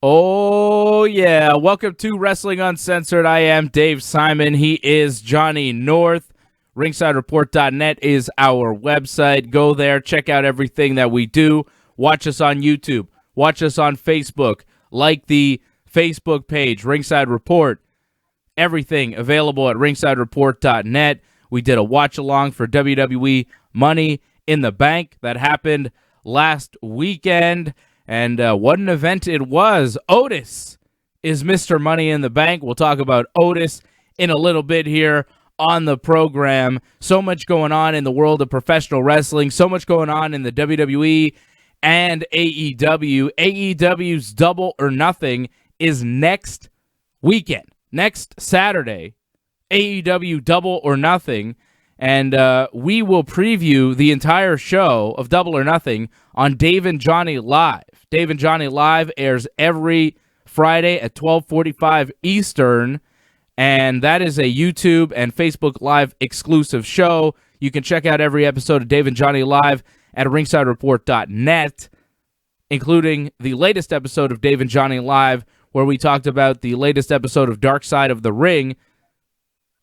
Oh, yeah. Welcome to Wrestling Uncensored. I am Dave Simon. He is Johnny North. RingsideReport.net is our website. Go there. Check out everything that we do. Watch us on YouTube. Watch us on Facebook. Like the Facebook page, Ringside Report. Everything available at RingsideReport.net. We did a watch-along for WWE Money in the Bank that happened last weekend. And what an event it was. Otis is Mr. Money in the Bank. We'll talk about Otis in a little bit here on the program. So much going on in the world of professional wrestling. So much going on in the WWE and AEW. AEW's Double or Nothing is next weekend. Next Saturday. AEW Double or Nothing. And we will preview the entire show of Double or Nothing on Dave and Johnny Live. Dave and Johnny Live airs every Friday at 12:45 Eastern, and that is a YouTube and Facebook Live exclusive show. You can check out every episode of Dave and Johnny Live at ringsidereport.net, including the latest episode of Dave and Johnny Live, where we talked about the latest episode of Dark Side of the Ring,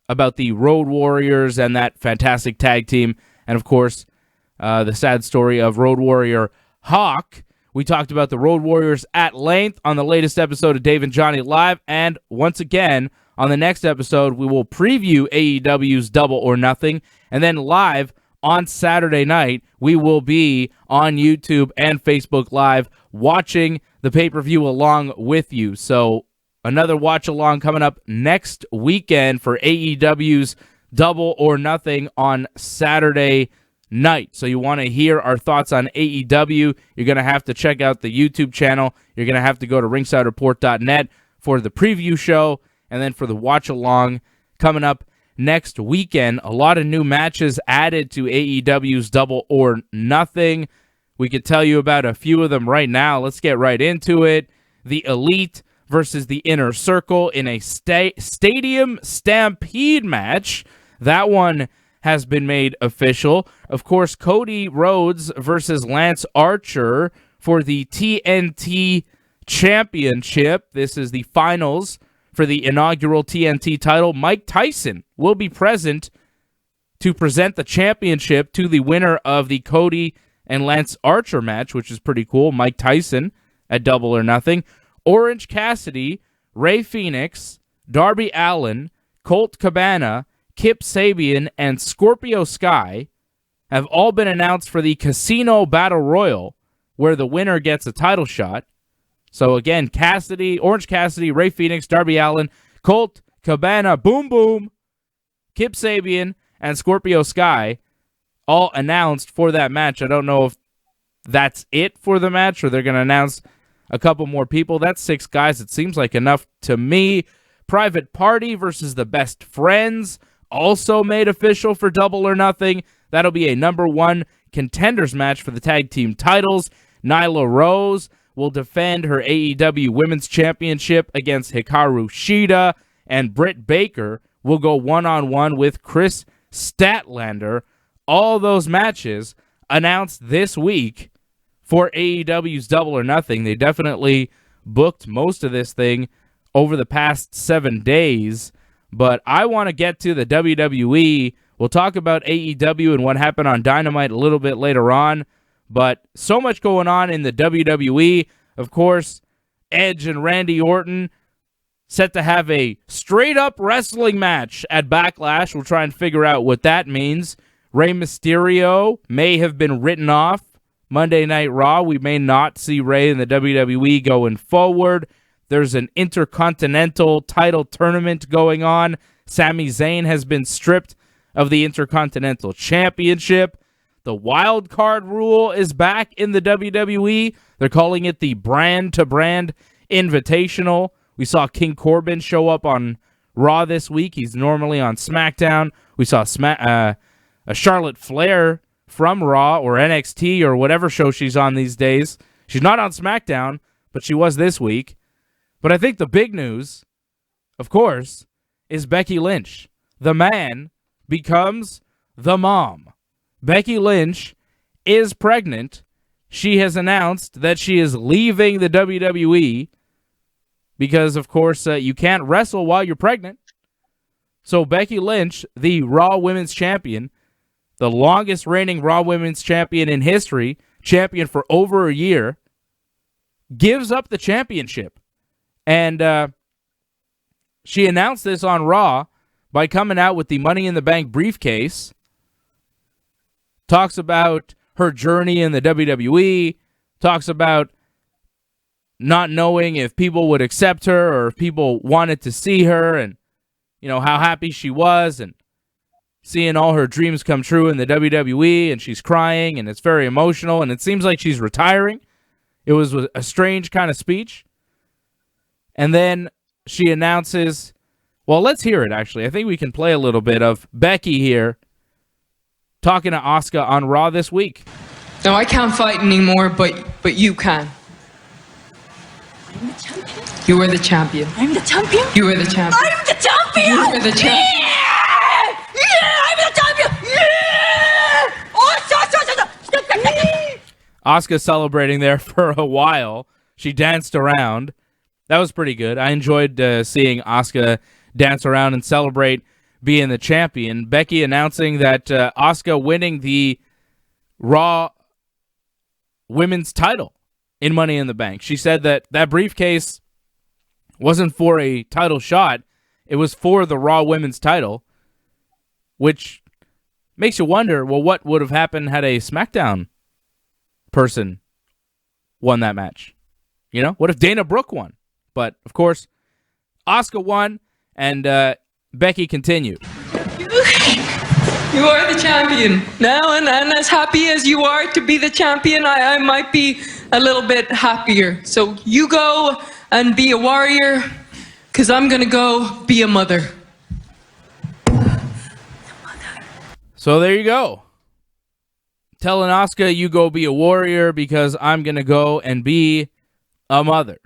about the Road Warriors and that fantastic tag team, and of course, the sad story of Road Warrior Hawk. We talked about the Road Warriors at length on the latest episode of Dave and Johnny Live, and once again, on the next episode, we will preview AEW's Double or Nothing, and then live on Saturday night, we will be on YouTube and Facebook Live watching the pay-per-view along with you. So another watch-along coming up next weekend for AEW's Double or Nothing on Saturday night. So you want to hear our thoughts on AEW, you're going to have to check out the YouTube channel. You're going to have to go to ringsidereport.net for the preview show, and then for the watch-along coming up next weekend. A lot of new matches added to AEW's Double or Nothing. We could tell you about a few of them right now. Let's get right into it. The Elite versus the Inner Circle in a stadium stampede match. That one has been made official. Of course, Cody Rhodes versus Lance Archer for the TNT Championship. This is the finals for the inaugural TNT title. Mike Tyson will be present to present the championship to the winner of the Cody and Lance Archer match, which is pretty cool. Mike Tyson at Double or Nothing. Orange Cassidy, Rey Fenix, Darby Allin, Colt Cabana, Kip Sabian, and Scorpio Sky have all been announced for the Casino Battle Royal, where the winner gets a title shot. So again, Orange Cassidy, Rey Fenix, Darby Allin, Colt Cabana, Boom Boom, Kip Sabian, and Scorpio Sky all announced for that match. I don't know if that's it for the match or they're going to announce a couple more people. That's 6 guys. It seems like enough to me. Private Party versus the Best Friends, also made official for Double or Nothing. That'll be a number 1 contenders match for the tag team titles. Nyla Rose will defend her AEW Women's Championship against Hikaru Shida, and Britt Baker will go one-on-one with Chris Statlander. All those matches announced this week for AEW's Double or Nothing. They definitely booked most of this thing over the past 7 days, but I want to get to the WWE. We'll talk about AEW and what happened on Dynamite a little bit later on, but so much going on in the WWE. Of course, Edge and Randy Orton set to have a straight-up wrestling match at Backlash. We'll try and figure out what that means. Rey Mysterio may have been written off Monday Night Raw. We may not see Rey in the WWE going forward. There's an Intercontinental title tournament going on. Sami Zayn has been stripped of the Intercontinental Championship. The wild card rule is back in the WWE. They're calling it the Brand Invitational. We saw King Corbin show up on Raw this week. He's normally on SmackDown. We saw a Charlotte Flair from Raw or NXT or whatever show she's on these days. She's not on SmackDown, but she was this week. But I think the big news, of course, is Becky Lynch. The man becomes the mom. Becky Lynch is pregnant. She has announced that she is leaving the WWE because, of course, you can't wrestle while you're pregnant. So Becky Lynch, the Raw Women's Champion, the longest reigning Raw Women's Champion in history, champion for over a year, gives up the championship. And she announced this on Raw by coming out with the Money in the Bank briefcase. Talks about her journey in the WWE. Talks about not knowing if people would accept her or if people wanted to see her, and how happy she was and seeing all her dreams come true in the WWE, and she's crying, and it's very emotional, and it seems like she's retiring. It was a strange kind of speech. And then she announces, well, let's hear it, actually. I think we can play a little bit of Becky here talking to Asuka on Raw this week. No, I can't fight anymore, but you can. I'm the champion. You are the champion. I'm the champion. You are the champion. I'm the champion. You are the champion. Yeah! Yeah! I'm the champion. Yeah! Oh, Asuka celebrating there for a while. She danced around. That was pretty good. I enjoyed seeing Asuka dance around and celebrate being the champion. Becky announcing that Asuka winning the Raw Women's title in Money in the Bank. She said that briefcase wasn't for a title shot. It was for the Raw Women's title, which makes you wonder, well, what would have happened had a Smackdown person won that match? What if Dana Brooke won? But, of course, Asuka won, and Becky continued. You are the champion now, and as happy as you are to be the champion, I might be a little bit happier. So you go and be a warrior, because I'm going to go be a mother. So there you go. Telling Asuka, you go be a warrior because I'm going to go and be a mother.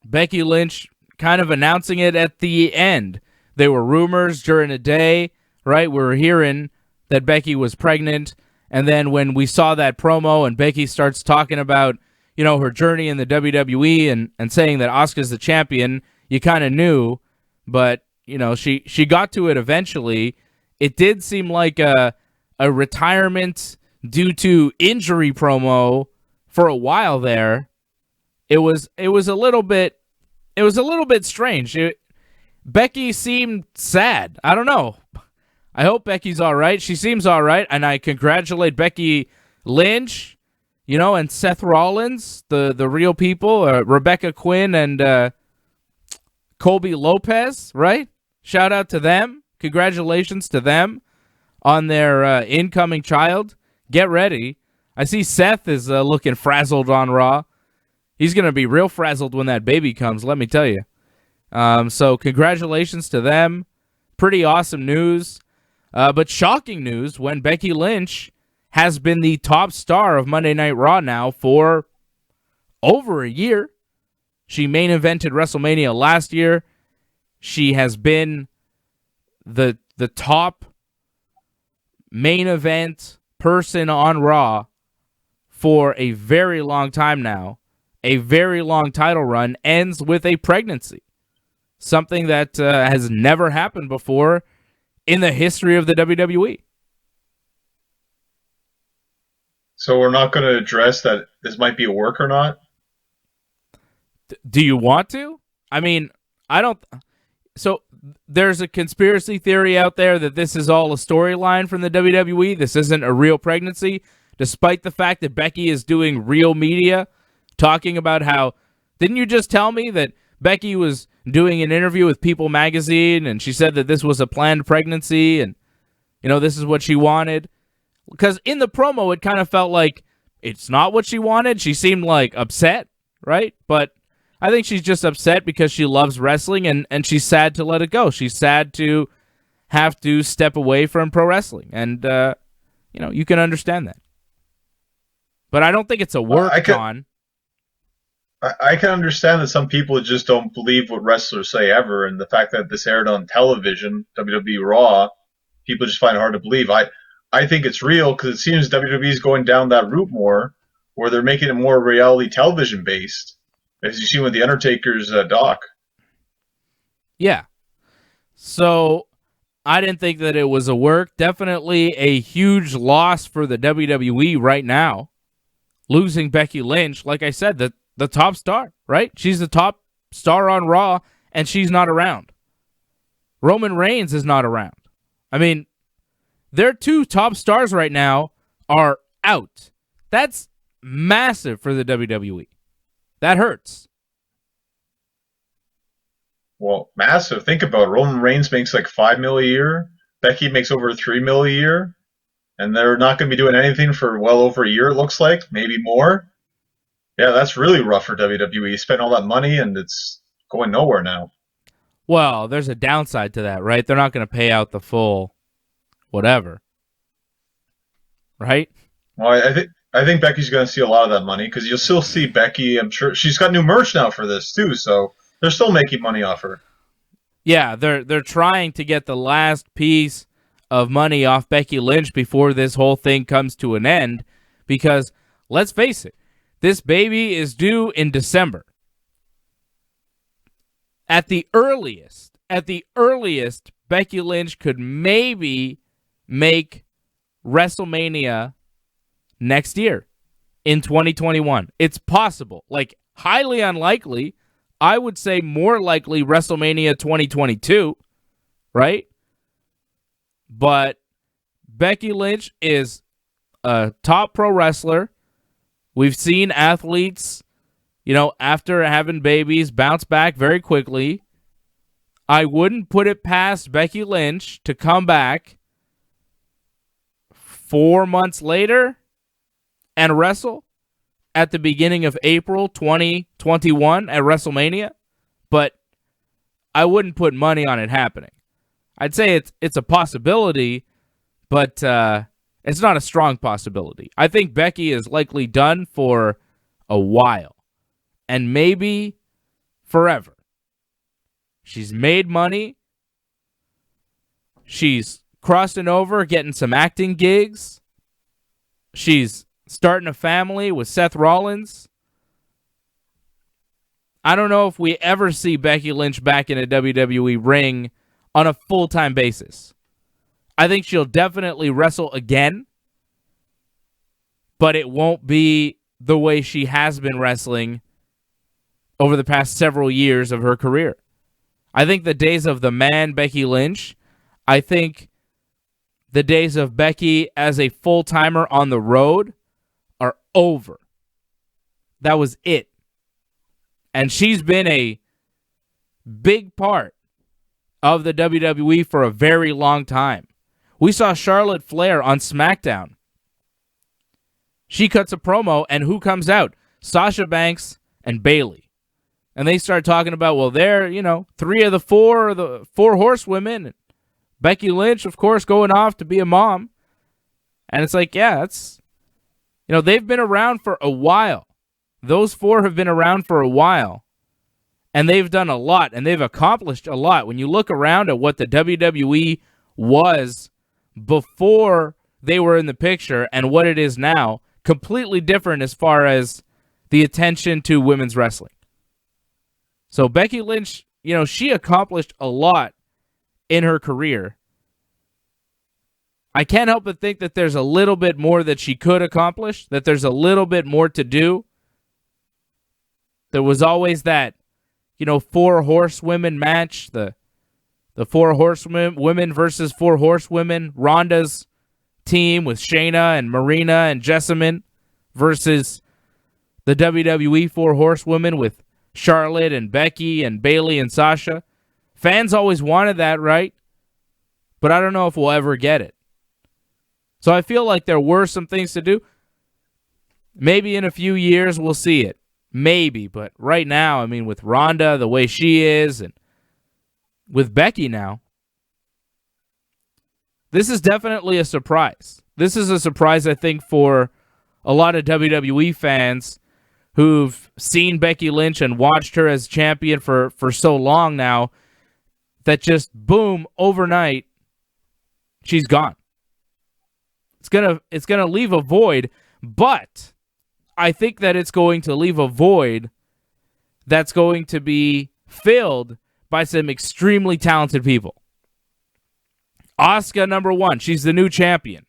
Becky Lynch kind of announcing it at the end. There were rumors during the day, right? We were hearing that Becky was pregnant. And then when we saw that promo and Becky starts talking about, her journey in the WWE and saying that Asuka's the champion, you kind of knew. But, she got to it eventually. It did seem like a retirement due to injury promo for a while there. It was a little bit strange. Becky seemed sad. I don't know. I hope Becky's all right. She seems all right, and I congratulate Becky Lynch, and Seth Rollins, the real people, Rebecca Quinn and Colby Lopez, right? Shout out to them. Congratulations to them on their incoming child. Get ready. I see Seth is looking frazzled on Raw. He's going to be real frazzled when that baby comes, let me tell you. So congratulations to them. Pretty awesome news. But shocking news when Becky Lynch has been the top star of Monday Night Raw now for over a year. She main evented WrestleMania last year. She has been the top main event person on Raw for a very long time now. A very long title run ends with a pregnancy. Something that has never happened before in the history of the WWE. So we're not going to address that this might be a work or not? Do you want to? I mean, I don't... So there's a conspiracy theory out there that this is all a storyline from the WWE. This isn't a real pregnancy, despite the fact that Becky is doing real media, talking about how... Didn't you just tell me that Becky was doing an interview with People magazine and she said that this was a planned pregnancy and, this is what she wanted? Because in the promo, it kind of felt like it's not what she wanted. She seemed like upset, right? But I think she's just upset because she loves wrestling and she's sad to let it go. She's sad to have to step away from pro wrestling. And, you can understand that. But I don't think it's a work-on. I can understand that some people just don't believe what wrestlers say ever, and the fact that this aired on television, WWE Raw, people just find it hard to believe. I think it's real because it seems WWE is going down that route more, where they're making it more reality television based, as you see with the Undertaker's doc. Yeah. So I didn't think that it was a work. Definitely a huge loss for the WWE right now. Losing Becky Lynch, like I said, the top star, right? She's the top star on Raw, and she's not around. Roman Reigns is not around. I mean, their two top stars right now are out. That's massive for the WWE. That hurts. Well, massive. Think about it. Roman Reigns makes like $5 million a year. Becky makes over $3 million a year. And they're not going to be doing anything for well over a year, it looks like. Maybe more. Yeah, that's really rough for WWE. Spent all that money, and it's going nowhere now. Well, there's a downside to that, right? They're not going to pay out the full whatever. Right? Well, I think Becky's going to see a lot of that money, because you'll still see Becky. I'm sure she's got new merch now for this, too, so they're still making money off her. Yeah, they're trying to get the last piece of money off Becky Lynch before this whole thing comes to an end, because let's face it, this baby is due in December. At the earliest, Becky Lynch could maybe make WrestleMania next year in 2021. It's possible, like highly unlikely. I would say more likely WrestleMania 2022, right? But Becky Lynch is a top pro wrestler. We've seen athletes, after having babies, bounce back very quickly. I wouldn't put it past Becky Lynch to come back 4 months later and wrestle at the beginning of April 2021 at WrestleMania, but I wouldn't put money on it happening. I'd say it's a possibility, but it's not a strong possibility. I think Becky is likely done for a while, and maybe forever. She's made money. She's crossing over, getting some acting gigs. She's starting a family with Seth Rollins. I don't know if we ever see Becky Lynch back in a WWE ring on a full-time basis. I think she'll definitely wrestle again, but it won't be the way she has been wrestling over the past several years of her career. I think the days of the man Becky Lynch, I think the days of Becky as a full-timer on the road are over. That was it. And she's been a big part of the WWE for a very long time. We saw Charlotte Flair on Smackdown. She cuts a promo, and who comes out? Sasha Banks and Bayley. And they start talking about, well, they're, 3 of the 4 are the 4 horsewomen. Becky Lynch, of course, going off to be a mom. And it's like, yeah, that's, they've been around for a while. Those 4 have been around for a while. And they've done a lot, and they've accomplished a lot. When you look around at what the WWE was before they were in the picture and what it is now, completely different as far as the attention to women's wrestling. So Becky Lynch, she accomplished a lot in her career. I can't help but think that there's a little bit more that she could accomplish, that there's a little bit more to do. There was always that 4 horsewomen match, the 4 horsewomen versus 4 horsewomen, Ronda's team with Shayna and Marina and Jessamine versus the WWE 4 horsewomen with Charlotte and Becky and Bayley and Sasha. Fans always wanted that, right? But I don't know if we'll ever get it. So I feel like there were some things to do. Maybe in a few years we'll see it. Maybe, but right now, with Ronda, the way she is, and with Becky now, this is definitely a surprise. This is a surprise, I think, for a lot of WWE fans who've seen Becky Lynch and watched her as champion for so long now, that just, boom, overnight, she's gone. It's gonna leave a void, but I think that it's going to leave a void that's going to be filled by some extremely talented people. Asuka, number one. She's the new champion.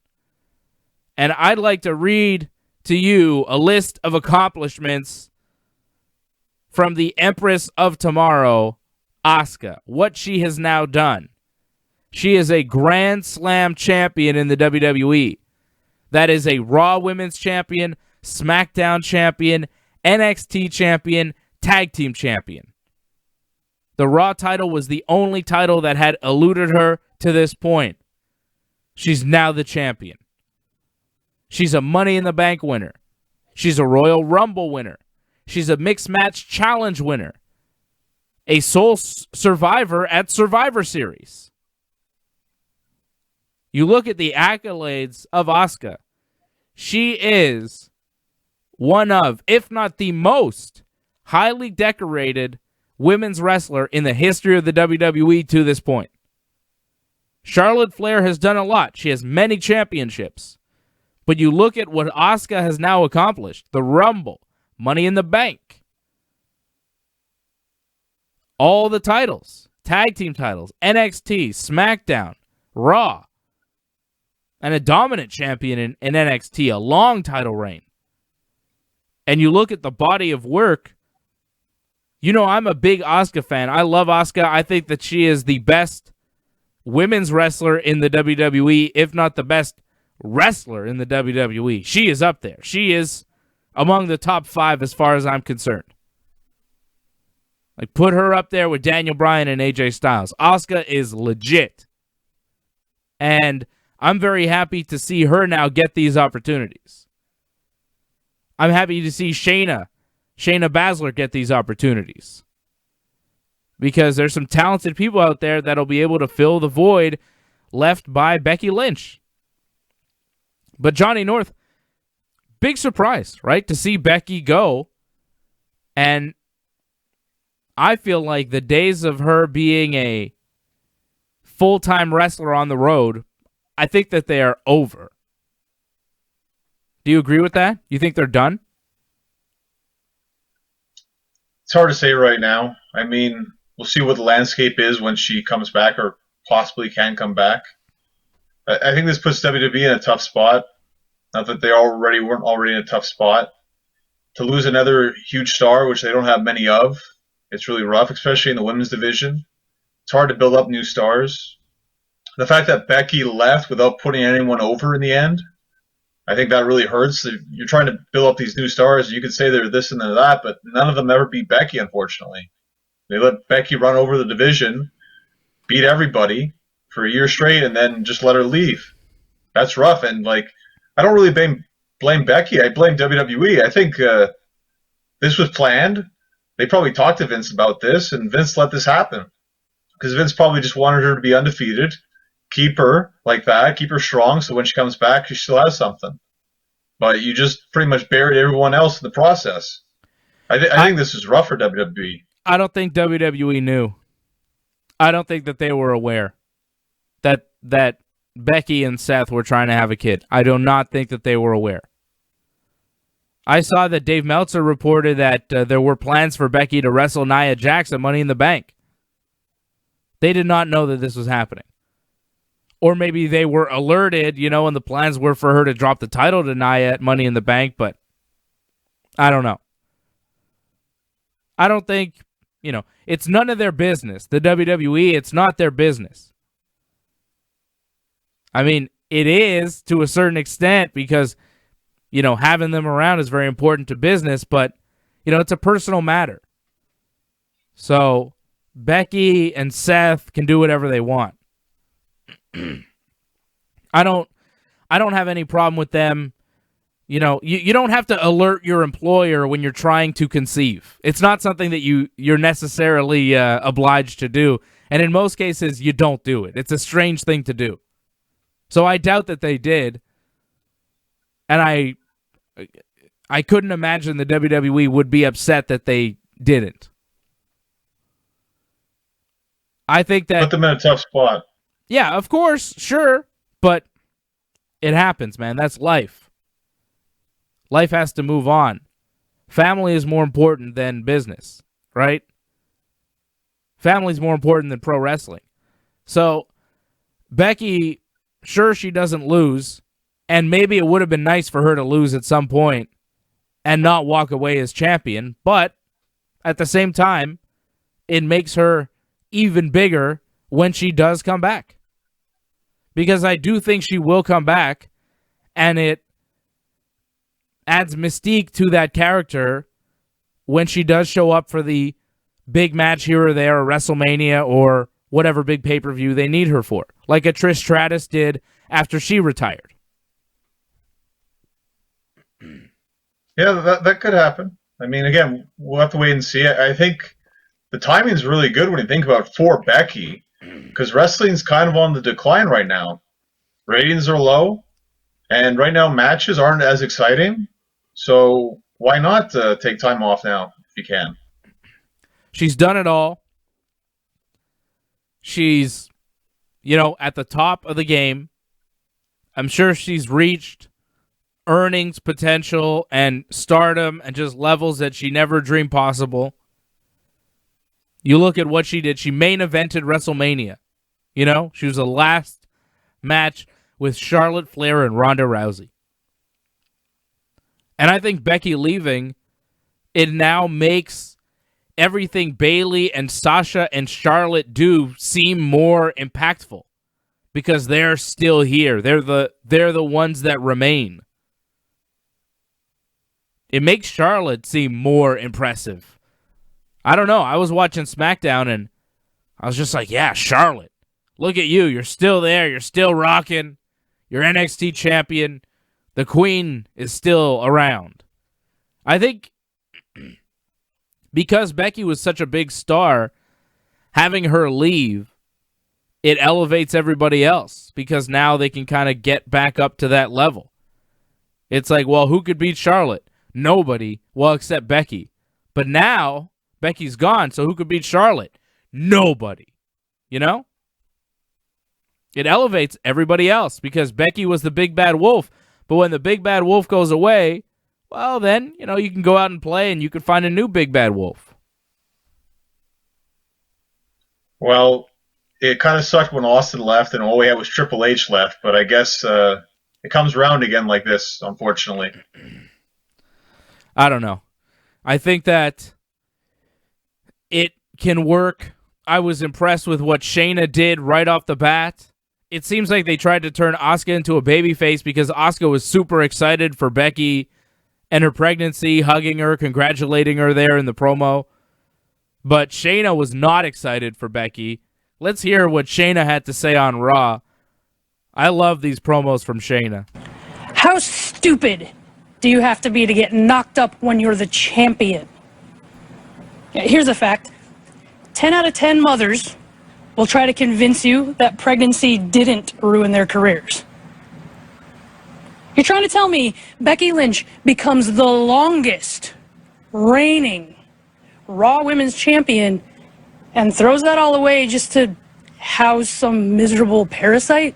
And I'd like to read to you a list of accomplishments from the Empress of Tomorrow, Asuka. What she has now done. She is a Grand Slam champion in the WWE. That is a Raw Women's Champion, SmackDown Champion, NXT Champion, Tag Team Champion. The Raw title was the only title that had eluded her to this point. She's now the champion. She's a Money in the Bank winner. She's a Royal Rumble winner. She's a Mixed Match Challenge winner. A sole survivor at Survivor Series. You look at the accolades of Asuka. She is one of, if not the most, highly decorated women's wrestler in the history of the WWE to this point. Charlotte Flair has done a lot. She has many championships. But you look at what Asuka has now accomplished. The Rumble, Money in the Bank. All the titles. Tag team titles. NXT, SmackDown, Raw. And a dominant champion in NXT. A long title reign. And you look at the body of work. You know, I'm a big Asuka fan. I love Asuka. I think that she is the best women's wrestler in the WWE, if not the best wrestler in the WWE. She is up there. She is among the top 5 as far as I'm concerned. Like, put her up there with Daniel Bryan and AJ Styles. Asuka is legit. And I'm very happy to see her now get these opportunities. I'm happy to see Shayna Baszler get these opportunities. Because there's some talented people out there that'll be able to fill the void left by Becky Lynch. But Johnny North, big surprise, right? To see Becky go. And I feel like the days of her being a full-time wrestler on the road, I think that they are over. Do you agree with that? You think they're done? It's hard to say right now. I mean, we'll see what the landscape is when she comes back or possibly can come back. I think this puts WWE in a tough spot. Not that they weren't already in a tough spot. To lose another huge star, which they don't have many of, it's really rough, especially in the women's division. It's hard to build up new stars. The fact that Becky left without putting anyone over in the end, I think that really hurts. You're trying to build up these new stars. You could say they're this and they're that, but none of them ever beat Becky, unfortunately. They let Becky run over the division, beat everybody for a year straight, and then just let her leave. That's rough. And, like, I don't really blame Becky. I blame WWE. I think this was planned. They probably talked to Vince about this, and Vince let this happen. Because Vince probably just wanted her to be undefeated, keep her like that, keep her strong, so when she comes back, she still has something. But you just pretty much buried everyone else in the process. I think this is rough for WWE. I don't think WWE knew. I don't think that they were aware that Becky and Seth were trying to have a kid. I do not think that they were aware. I saw that Dave Meltzer reported that there were plans for Becky to wrestle Nia Jax at Money in the Bank. They did not know that this was happening. Or maybe they were alerted, and the plans were for her to drop the title to Nia at Money in the Bank, but I don't know. I don't think, it's none of their business. The WWE, it's not their business. I mean, it is to a certain extent because, having them around is very important to business, but, it's a personal matter. So Becky and Seth can do whatever they want. I don't have any problem with them. You don't have to alert your employer when you're trying to conceive. It's not something that you're necessarily obliged to do. And in most cases, you don't do it. It's a strange thing to do. So I doubt that they did. And I couldn't imagine the WWE would be upset that they didn't. I think that... Put them in a tough spot. Yeah, of course, sure. But it happens, man. That's life. Life has to move on. Family is more important than business, right? Family's more important than pro wrestling. So Becky, sure, she doesn't lose, and maybe it would have been nice for her to lose at some point and not walk away as champion, but at the same time, it makes her even bigger when she does come back. Because I do think she will come back, and it adds mystique to that character when she does show up for the big match here or there, or WrestleMania, or whatever big pay-per-view they need her for, like a Trish Stratus did after she retired. Yeah, that could happen. I mean, again, we'll have to wait and see. I think the timing is really good when you think about for Becky, because wrestling's kind of on the decline right now. Ratings are low, and right now matches aren't as exciting. So why not take time off now if you can? She's done it all. She's, at the top of the game. I'm sure she's reached earnings potential and stardom and just levels that she never dreamed possible. You look at what she did. She main evented WrestleMania. She was the last match with Charlotte Flair and Ronda Rousey. And I think Becky leaving, it now makes everything Bayley and Sasha and Charlotte do seem more impactful because they're still here. They're the ones that remain. It makes Charlotte seem more impressive. I don't know. I was watching Smackdown and I was just like, yeah, Charlotte. Look at you. You're still there. You're still rocking. You're NXT champion. The Queen is still around. I think because Becky was such a big star, having her leave, it elevates everybody else because now they can kind of get back up to that level. It's like, well, who could beat Charlotte? Nobody. Well, except Becky. But now Becky's gone, so who could beat Charlotte? Nobody. It elevates everybody else because Becky was the big bad wolf. But when the big bad wolf goes away, well, then, you can go out and play and you can find a new big bad wolf. Well, it kind of sucked when Austin left and all we had was Triple H left, but I guess it comes around again like this, unfortunately. I don't know. I think that it can work. I was impressed with what Shayna did right off the bat. It seems like they tried to turn Asuka into a babyface because Asuka was super excited for Becky and her pregnancy, hugging her, congratulating her there in the promo. But Shayna was not excited for Becky. Let's hear what Shayna had to say on Raw. I love these promos from Shayna. How stupid do you have to be to get knocked up when you're the champion? Here's a fact. 10 out of 10 mothers will try to convince you that pregnancy didn't ruin their careers. You're trying to tell me Becky Lynch becomes the longest reigning Raw Women's Champion and throws that all away just to house some miserable parasite?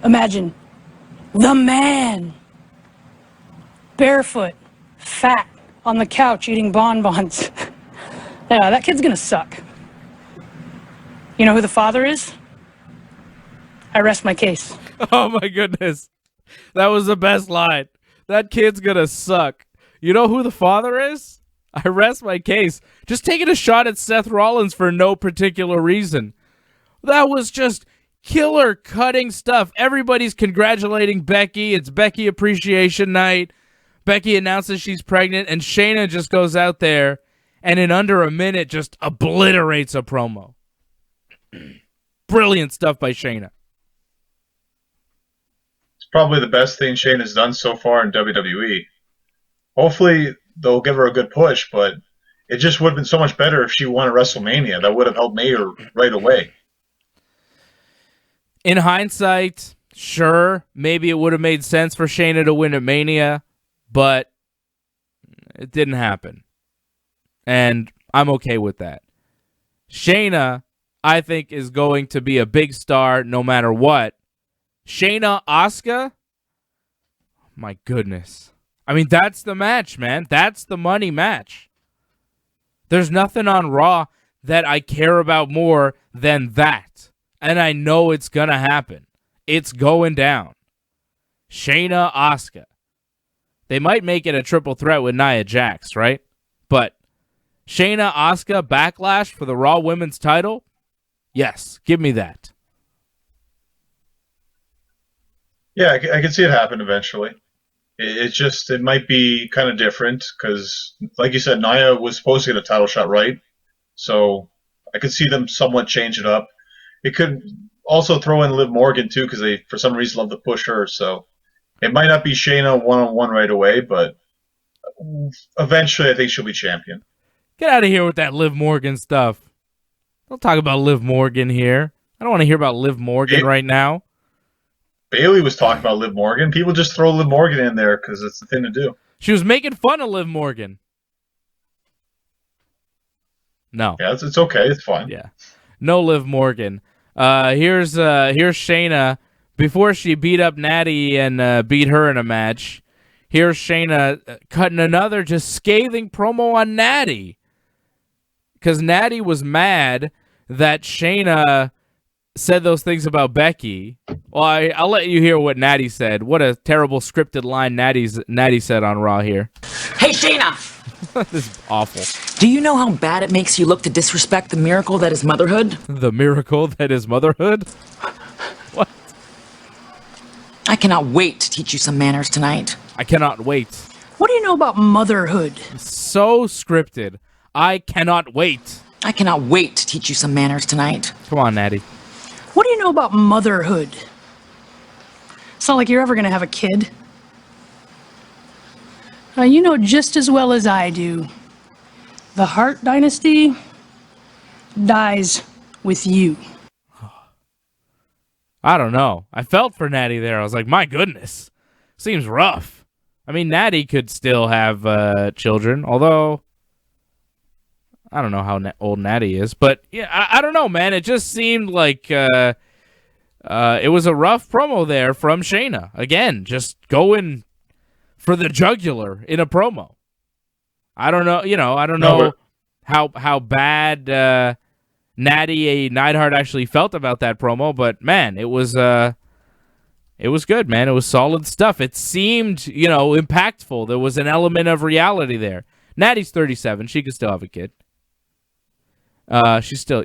Imagine the man, barefoot, fat, on the couch eating bonbons. Yeah, that kid's gonna suck. You know who the father is? I rest my case. Oh my goodness. That was the best line. That kid's gonna suck. You know who the father is? I rest my case. Just taking a shot at Seth Rollins for no particular reason. That was just killer cutting stuff. Everybody's congratulating Becky. It's Becky Appreciation Night. Becky announces she's pregnant, and Shayna just goes out there and in under a minute just obliterates a promo. Brilliant stuff by Shayna. It's probably the best thing Shayna's done so far in WWE. Hopefully, they'll give her a good push, but it just would have been so much better if she won at WrestleMania. That would have helped Mayor right away. In hindsight, sure, maybe it would have made sense for Shayna to win at Mania, but it didn't happen. And I'm okay with that. Shayna, I think, is going to be a big star no matter what. Shayna Asuka? My goodness. I mean, that's the match, man. That's the money match. There's nothing on Raw that I care about more than that. And I know it's going to happen. It's going down. Shayna, Asuka. They might make it a triple threat with Nia Jax, right? But Shayna, Asuka, Backlash for the Raw Women's title? Yes, give me that. Yeah, I can see it happen eventually. It might be kind of different because, like you said, Nia was supposed to get a title shot, right? So I could see them somewhat change it up. It could also throw in Liv Morgan too because they, for some reason, love to push her. So it might not be Shayna one-on-one right away, but eventually I think she'll be champion. Get out of here with that Liv Morgan stuff. Don't talk about Liv Morgan here. I don't want to hear about Liv Morgan right now. Bailey was talking about Liv Morgan. People just throw Liv Morgan in there because it's the thing to do. She was making fun of Liv Morgan. No. Yeah, it's okay. It's fine. Yeah. No Liv Morgan. Here's Shayna. Before she beat up Natty and beat her in a match, here's Shayna cutting another just scathing promo on Natty. Because Natty was mad that Shayna said those things about Becky. Well, I'll let you hear what Natty said. What a terrible scripted line Natty said on Raw here. Hey, Shayna! This is awful. Do you know how bad it makes you look to disrespect the miracle that is motherhood? The miracle that is motherhood? What? I cannot wait to teach you some manners tonight. I cannot wait. What do you know about motherhood? So scripted. I cannot wait. I cannot wait to teach you some manners tonight. Come on, Natty. What do you know about motherhood? It's not like you're ever going to have a kid. You know just as well as I do. The Hart Dynasty dies with you. I don't know. I felt for Natty there. I was like, my goodness. Seems rough. I mean, Natty could still have children, although I don't know how old Natty is. But yeah, I don't know, man. It just seemed like it was a rough promo there from Shayna. Again, just going for the jugular in a promo. I don't know. I don't know how bad Natty Neidhart actually felt about that promo, but man, it was good, man. It was solid stuff. It seemed, impactful. There was an element of reality there. Natty's 37. She could still have a kid. She's still,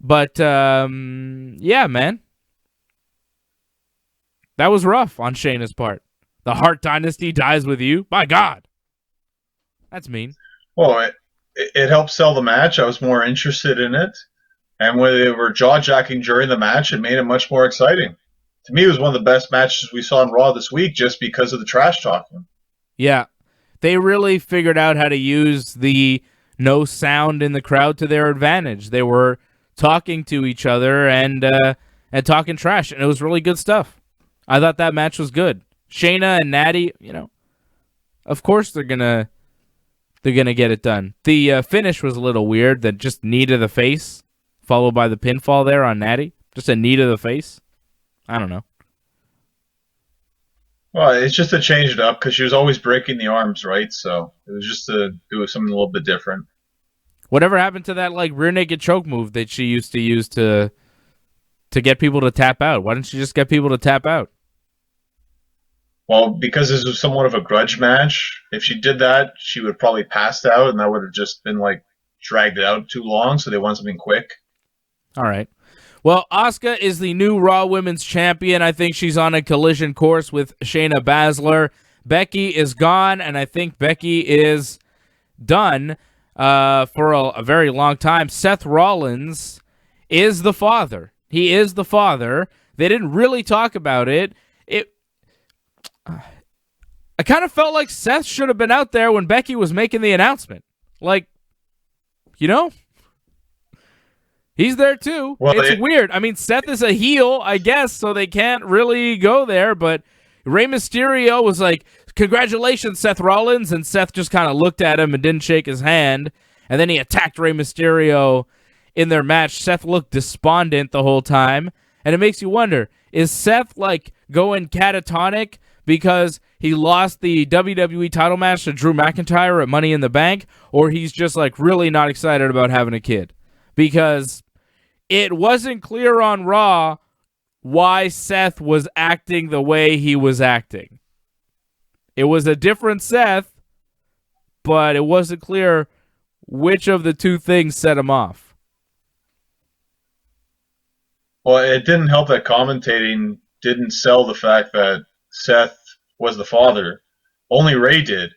But, yeah, man. That was rough on Shayna's part. The Hart Dynasty dies with you? My God. That's mean. Well, it helped sell the match. I was more interested in it. And when they were jaw-jacking during the match, it made it much more exciting. To me, it was one of the best matches we saw on Raw this week just because of the trash talking. Yeah. They really figured out how to use the no sound in the crowd to their advantage. They were talking to each other and talking trash, and it was really good stuff. I thought that match was good. Shayna and Natty, of course they're gonna get it done. The finish was a little weird. That just knee to the face, followed by the pinfall there on Natty. Just a knee to the face. I don't know. Well, it's just to change it up because she was always breaking the arms, right? So it was just to do something a little bit different. Whatever happened to that rear naked choke move that she used to use to get people to tap out? Why didn't she just get people to tap out? Well, because this was somewhat of a grudge match. If she did that, she would have probably passed out, and that would have just been dragged it out too long. So they want something quick. All right. Well, Asuka is the new Raw Women's Champion. I think she's on a collision course with Shayna Baszler. Becky is gone, and I think Becky is done for a very long time. Seth Rollins is the father. He is the father. They didn't really talk about it. I kind of felt like Seth should have been out there when Becky was making the announcement. He's there too. Well, it's weird. I mean, Seth is a heel, I guess, so they can't really go there, but Rey Mysterio was like, congratulations, Seth Rollins, and Seth just kind of looked at him and didn't shake his hand, and then he attacked Rey Mysterio in their match. Seth looked despondent the whole time, and it makes you wonder, is Seth, going catatonic because he lost the WWE title match to Drew McIntyre at Money in the Bank, or he's just like really not excited about having a kid. Because it wasn't clear on Raw why Seth was acting the way he was acting. It was a different Seth, but it wasn't clear which of the two things set him off. Well, it didn't help that commentating didn't sell the fact that Seth was the father. Only Ray did.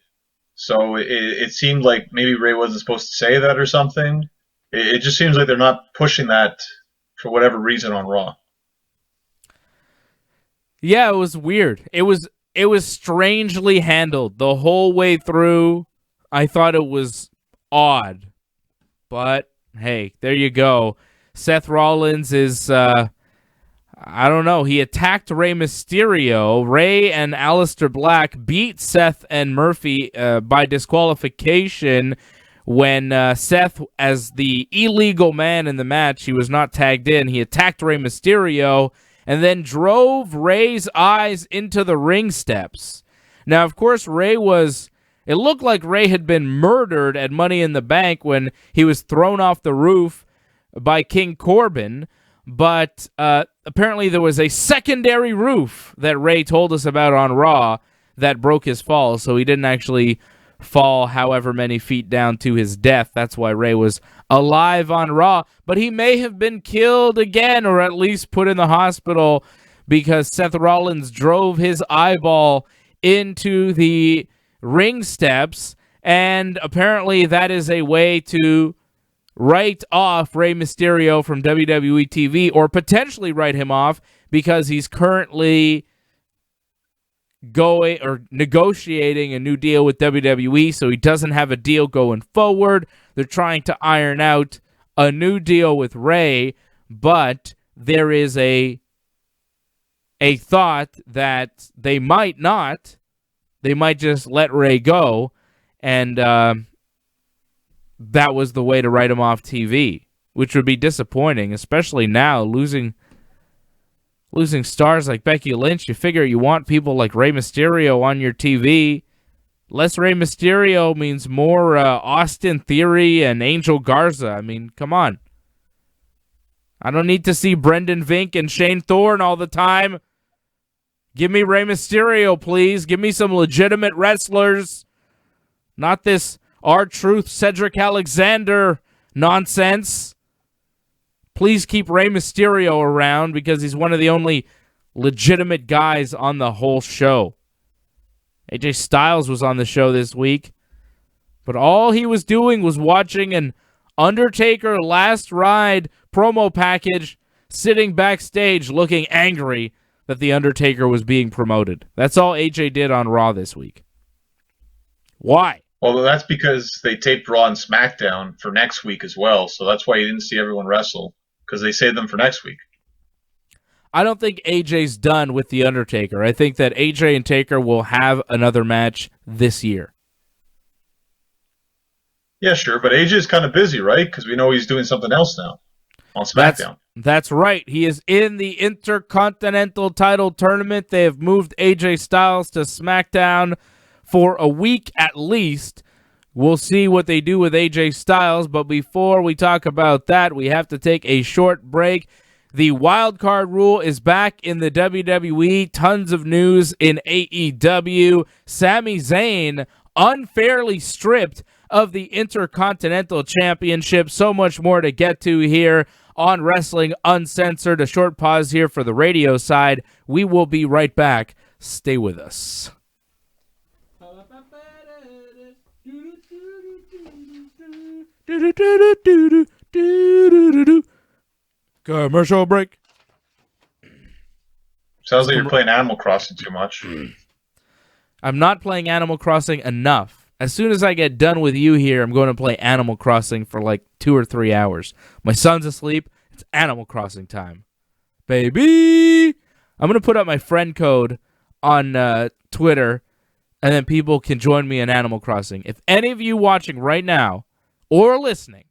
So it seemed like maybe Ray wasn't supposed to say that or something. It just seems like they're not pushing that for whatever reason on Raw. Yeah, it was weird. It was strangely handled the whole way through. I thought it was odd. But, hey, there you go. Seth Rollins is, I don't know. He attacked Rey Mysterio. Ray and Aleister Black beat Seth and Murphy by disqualification when Seth, as the illegal man in the match, he was not tagged in. He attacked Rey Mysterio and then drove Ray's eyes into the ring steps. Now, of course, it looked like Ray had been murdered at Money in the Bank when he was thrown off the roof by King Corbin, but apparently there was a secondary roof that Ray told us about on Raw that broke his fall, so he didn't actually fall however many feet down to his death. That's why Ray was alive on Raw, but he may have been killed again, or at least put in the hospital, because Seth Rollins drove his eyeball into the ring steps, and apparently that is a way to write off Rey Mysterio from WWE TV, or potentially write him off because he's currently going or negotiating a new deal with WWE, so he doesn't have a deal going forward. They're trying to iron out a new deal with Ray, but there is a thought that they might not. They might just let Ray go, and that was the way to write him off TV, which would be disappointing, especially now, losing stars like Becky Lynch. You figure you want people like Rey Mysterio on your TV. Less Rey Mysterio means more Austin Theory and Angel Garza. I mean, come on. I don't need to see Brendan Vink and Shane Thorne all the time. Give me Rey Mysterio, please. Give me some legitimate wrestlers. Not this R-Truth Cedric Alexander nonsense. Please keep Rey Mysterio around because he's one of the only legitimate guys on the whole show. AJ Styles was on the show this week, but all he was doing was watching an Undertaker Last Ride promo package, sitting backstage looking angry that The Undertaker was being promoted. That's all AJ did on Raw this week. Why? Well, that's because they taped Raw and SmackDown for next week as well, so that's why you didn't see everyone wrestle, because they saved them for next week. I don't think AJ's done with The Undertaker. I think that AJ and Taker will have another match this year. Yeah, sure, but AJ's kind of busy, right? Because we know he's doing something else now on SmackDown. That's right. He is in the Intercontinental title tournament. They have moved AJ Styles to SmackDown for a week at least. We'll see what they do with AJ Styles, but before we talk about that, we have to take a short break. The wild card rule is back in the WWE. Tons of news in AEW. Sami Zayn unfairly stripped of the Intercontinental Championship. So much more to get to here on Wrestling Uncensored. A short pause here for the radio side. We will be right back. Stay with us. Commercial break. Sounds like you're playing Animal Crossing too much. I'm not playing Animal Crossing enough. As soon as I get done with you here, I'm going to play Animal Crossing for like 2 or 3 hours. My son's asleep. It's Animal Crossing time. Baby! I'm going to put up my friend code on Twitter, and then people can join me in Animal Crossing. If any of you watching right now or listening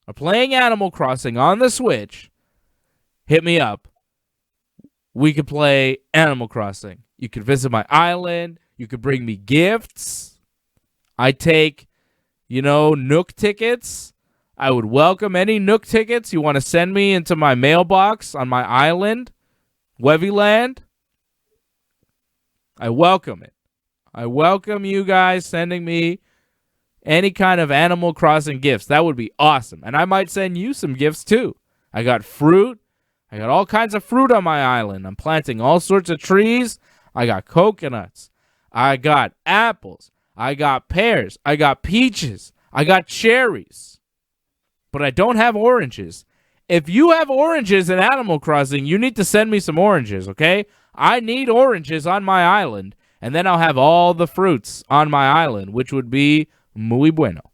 are playing Animal Crossing on the Switch, hit me up. we could play Animal Crossing. You could visit my island. You could bring me gifts. I take, Nook tickets. I would welcome any Nook tickets you want to send me into my mailbox on my island, Wevyland. I welcome it. I welcome you guys sending me any kind of Animal Crossing gifts. That would be awesome. And I might send you some gifts too. I got fruit. I got all kinds of fruit on my island. I'm planting all sorts of trees. I got coconuts. I got apples. I got pears. I got peaches. I got cherries. But I don't have oranges. If you have oranges in Animal Crossing, you need to send me some oranges, okay? I need oranges on my island, and then I'll have all the fruits on my island, which would be muy bueno.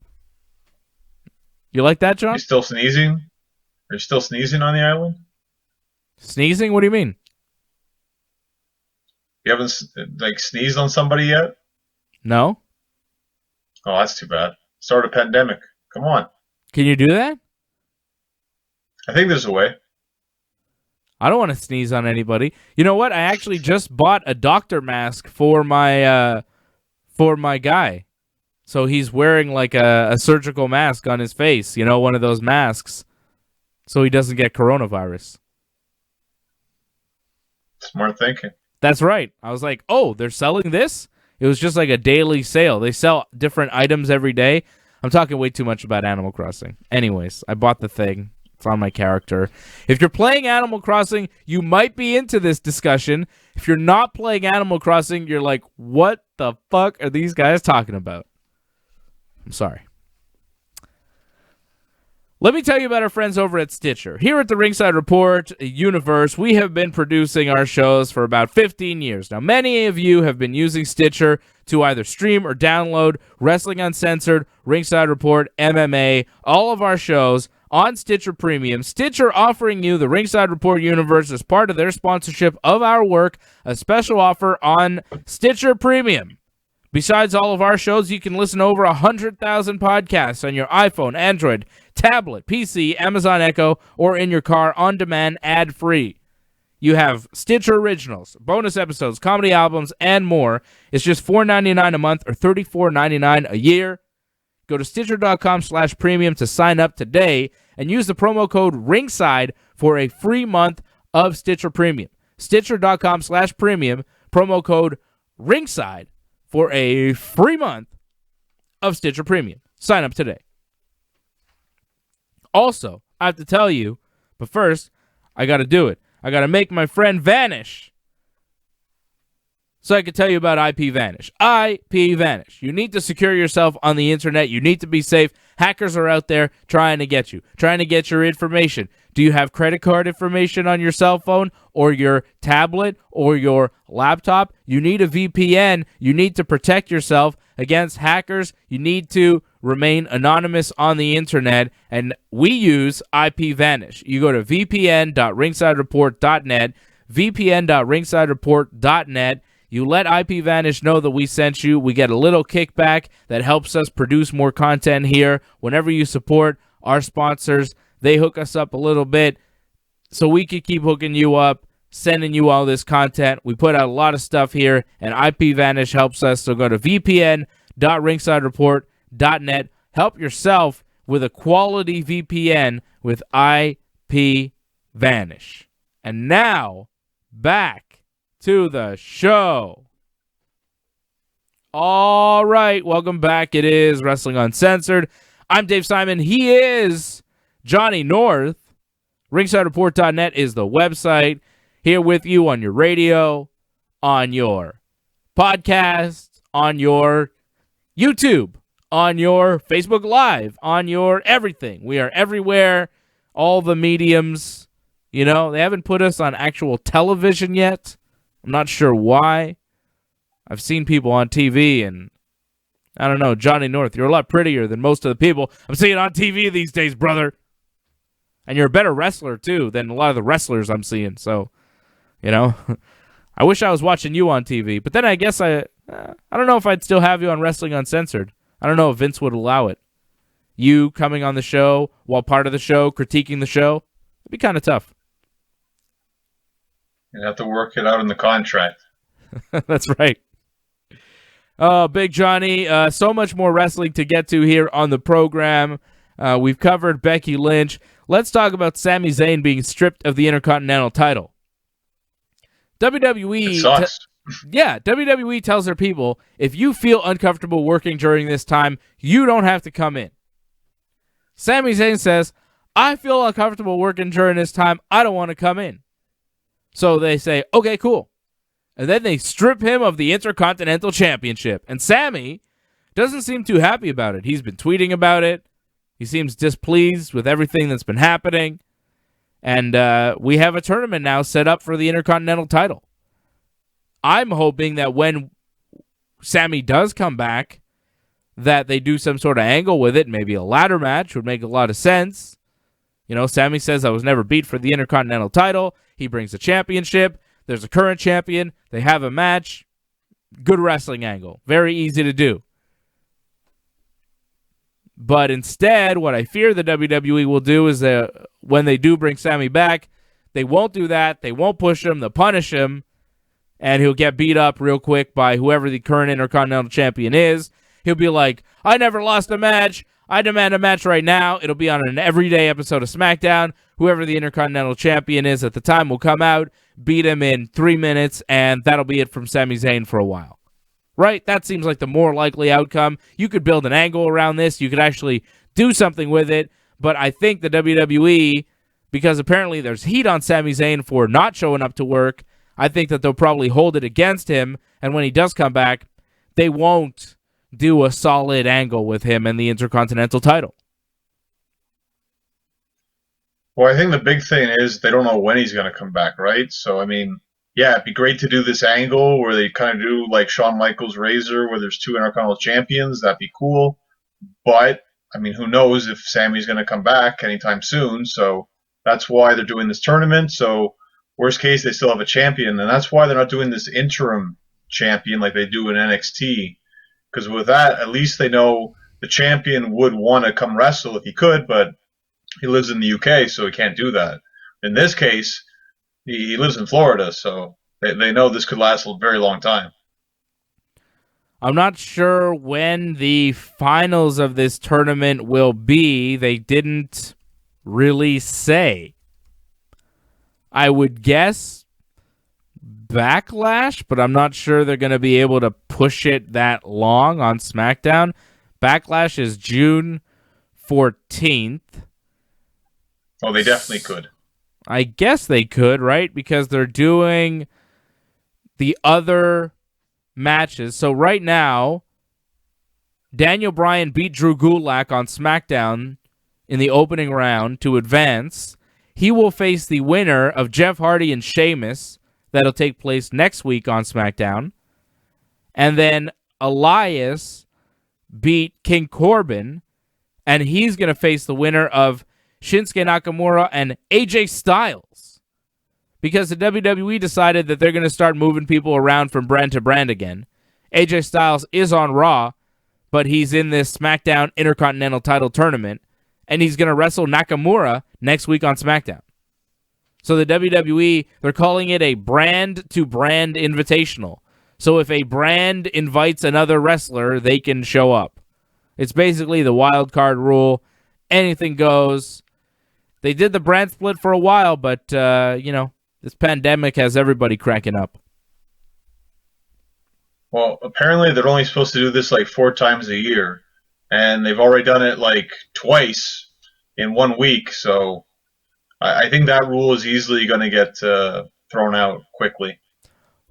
You like that, John? You still sneezing? Are you still sneezing on the island? Sneezing? What do you mean? You haven't sneezed on somebody yet? No. Oh, that's too bad. Start a pandemic. Come on. Can you do that? I think there's a way. I don't want to sneeze on anybody. You know what? I actually just bought a doctor mask for my guy. So he's wearing like a surgical mask on his face, one of those masks, so he doesn't get coronavirus. Smart thinking. That's right. I was like, oh, they're selling this? It was just like a daily sale. They sell different items every day. I'm talking way too much about Animal Crossing. Anyways, I bought the thing. It's on my character. If you're playing Animal Crossing, you might be into this discussion. If you're not playing Animal Crossing, you're like, what the fuck are these guys talking about? I'm sorry. Let me tell you about our friends over at Stitcher. Here at the Ringside Report universe, we have been producing our shows for about 15 years. Now, many of you have been using Stitcher to either stream or download Wrestling Uncensored, Ringside Report, MMA, all of our shows on Stitcher Premium. Stitcher offering you the Ringside Report universe as part of their sponsorship of our work, a special offer on Stitcher Premium. Besides all of our shows, you can listen to over 100,000 podcasts on your iPhone, Android, tablet, PC, Amazon Echo, or in your car on demand ad-free. You have Stitcher Originals, bonus episodes, comedy albums, and more. It's just $4.99 a month or $34.99 a year. Go to Stitcher.com/premium to sign up today and use the promo code RINGSIDE for a free month of Stitcher Premium. Stitcher.com/premium, promo code RINGSIDE for a free month of Stitcher Premium. Sign up today. Also, I have to tell you, but first, I got to do it. I got to make my friend vanish so I can tell you about Ipvanish. Ipvanish. You need to secure yourself on the internet. You need to be safe. Hackers are out there trying to get you, trying to get your information. Do you have credit card information on your cell phone or your tablet or your laptop? You need a VPN. You need to protect yourself against hackers. You need to remain anonymous on the internet, and we use Ipvanish. You go to vpn.ringsidereport.net, vpn.ringsidereport.net. You let Ipvanish know that we sent you. We get a little kickback that helps us produce more content here. Whenever you support our sponsors, they hook us up a little bit so we can keep hooking you up, sending you all this content. We put out a lot of stuff here, and Ipvanish helps us. So go to vpn.ringsidereport.net. Help yourself with a quality VPN with Ipvanish. And now, back to the show. All right, welcome back. It is Wrestling Uncensored. I'm Dave Simon. He is Johnny North. RingsideReport.net is the website. Here with you on your radio, on your podcast, on your YouTube, on your Facebook Live, on your everything. We are everywhere, all the mediums. You know, they haven't put us on actual television yet. I'm not sure why. I've seen people on TV, and I don't know, Johnny North, you're a lot prettier than most of the people I'm seeing on TV these days, brother. And you're a better wrestler, too, than a lot of the wrestlers I'm seeing. So, you know, I wish I was watching you on TV. But then I guess I don't know if I'd still have you on Wrestling Uncensored. I don't know if Vince would allow it. You coming on the show while part of the show, critiquing the show, it'd be kind of tough. You have to work it out in the contract. That's right. Big Johnny, so much more wrestling to get to here on the program. We've covered Becky Lynch. Let's talk about Sami Zayn being stripped of the Intercontinental title. It sucks. WWE tells their people, if you feel uncomfortable working during this time, you don't have to come in. Sami Zayn says, I feel uncomfortable working during this time. I don't want to come in. So they say, okay, cool. And then they strip him of the Intercontinental Championship. And Sami doesn't seem too happy about it. He's been tweeting about it. He seems displeased with everything that's been happening. And we have a tournament now set up for the Intercontinental title. I'm hoping that when Sami does come back, that they do some sort of angle with it. Maybe a ladder match would make a lot of sense. You know, Sami says, I was never beat for the Intercontinental title. He brings a championship. There's a current champion. They have a match. Good wrestling angle. Very easy to do. But instead, what I fear the WWE will do is that when they do bring Sami back, they won't do that. They won't push him. They'll punish him. And he'll get beat up real quick by whoever the current Intercontinental Champion is. He'll be like, I never lost a match. I demand a match right now. It'll be on an everyday episode of Smackdown. Whoever the Intercontinental Champion is at the time will come out, beat him in 3 minutes, and that'll be it from Sami Zayn for a while. Right? That seems like the more likely outcome. You could build an angle around this. You could actually do something with it. But I think the WWE, because apparently there's heat on Sami Zayn for not showing up to work, I think that they'll probably hold it against him. And when he does come back, they won't do a solid angle with him and the Intercontinental title. Well, I think the big thing is they don't know when he's going to come back, right? So, I mean, yeah, it'd be great to do this angle where they kind of do like Shawn Michaels' Razor, where there's two Intercontinental champions. That'd be cool. But, I mean, who knows if Sami's going to come back anytime soon. So that's why they're doing this tournament. So worst case, they still have a champion. And that's why they're not doing this interim champion like they do in NXT. Because with that, at least they know the champion would want to come wrestle if he could, but he lives in the UK, so he can't do that. In this case, he lives in Florida, so they know this could last a very long time. I'm not sure when the finals of this tournament will be. They didn't really say. I would guess Backlash, but I'm not sure they're going to be able to push it that long on SmackDown. Backlash is June 14th. Oh, they definitely could. I guess they could, right? Because they're doing the other matches. So right now, Daniel Bryan beat Drew Gulak on SmackDown in the opening round to advance. He will face the winner of Jeff Hardy and Sheamus. That'll take place next week on SmackDown. And then Elias beat King Corbin, and he's going to face the winner of Shinsuke Nakamura and AJ Styles. Because the WWE decided that they're going to start moving people around from brand to brand again. AJ Styles is on Raw, but he's in this SmackDown Intercontinental title tournament, and he's going to wrestle Nakamura next week on SmackDown. So the WWE, they're calling it a brand-to-brand invitational. So if a brand invites another wrestler, they can show up. It's basically the wild card rule. Anything goes. They did the brand split for a while, but, this pandemic has everybody cracking up. Well, apparently they're only supposed to do this like 4 times a year. And they've already done it like twice in 1 week, so I think that rule is easily going to get thrown out quickly.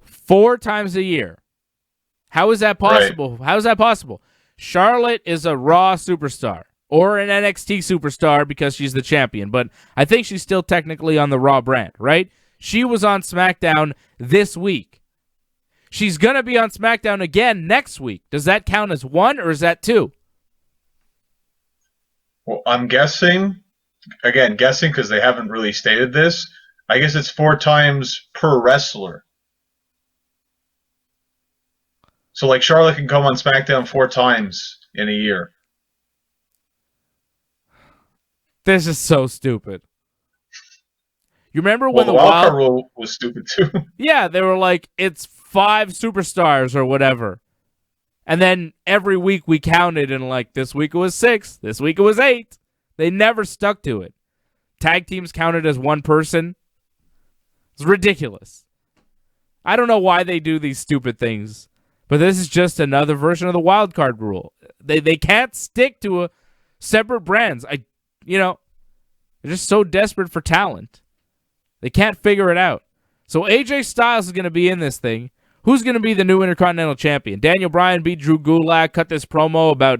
4 times a year. How is that possible? Right. How is that possible? Charlotte is a Raw superstar or an NXT superstar because she's the champion, but I think she's still technically on the Raw brand, right? She was on SmackDown this week. She's going to be on SmackDown again next week. Does that count as 1 or is that 2? Well, I'm guessing because they haven't really stated this, I guess it's 4 times per wrestler. So, like, Charlotte can come on SmackDown 4 times in a year. This is so stupid. You remember Well, when the wildcard rule was stupid too. Yeah, they were like, it's 5 superstars or whatever. And then every week we counted and like, this week it was 6, this week it was 8. They never stuck to it. Tag teams counted as one person. It's ridiculous. I don't know why they do these stupid things, but this is just another version of the wild card rule. They can't stick to a separate brands. They're just so desperate for talent. They can't figure it out. So AJ Styles is going to be in this thing. Who's going to be the new Intercontinental Champion? Daniel Bryan beat Drew Gulak, cut this promo about,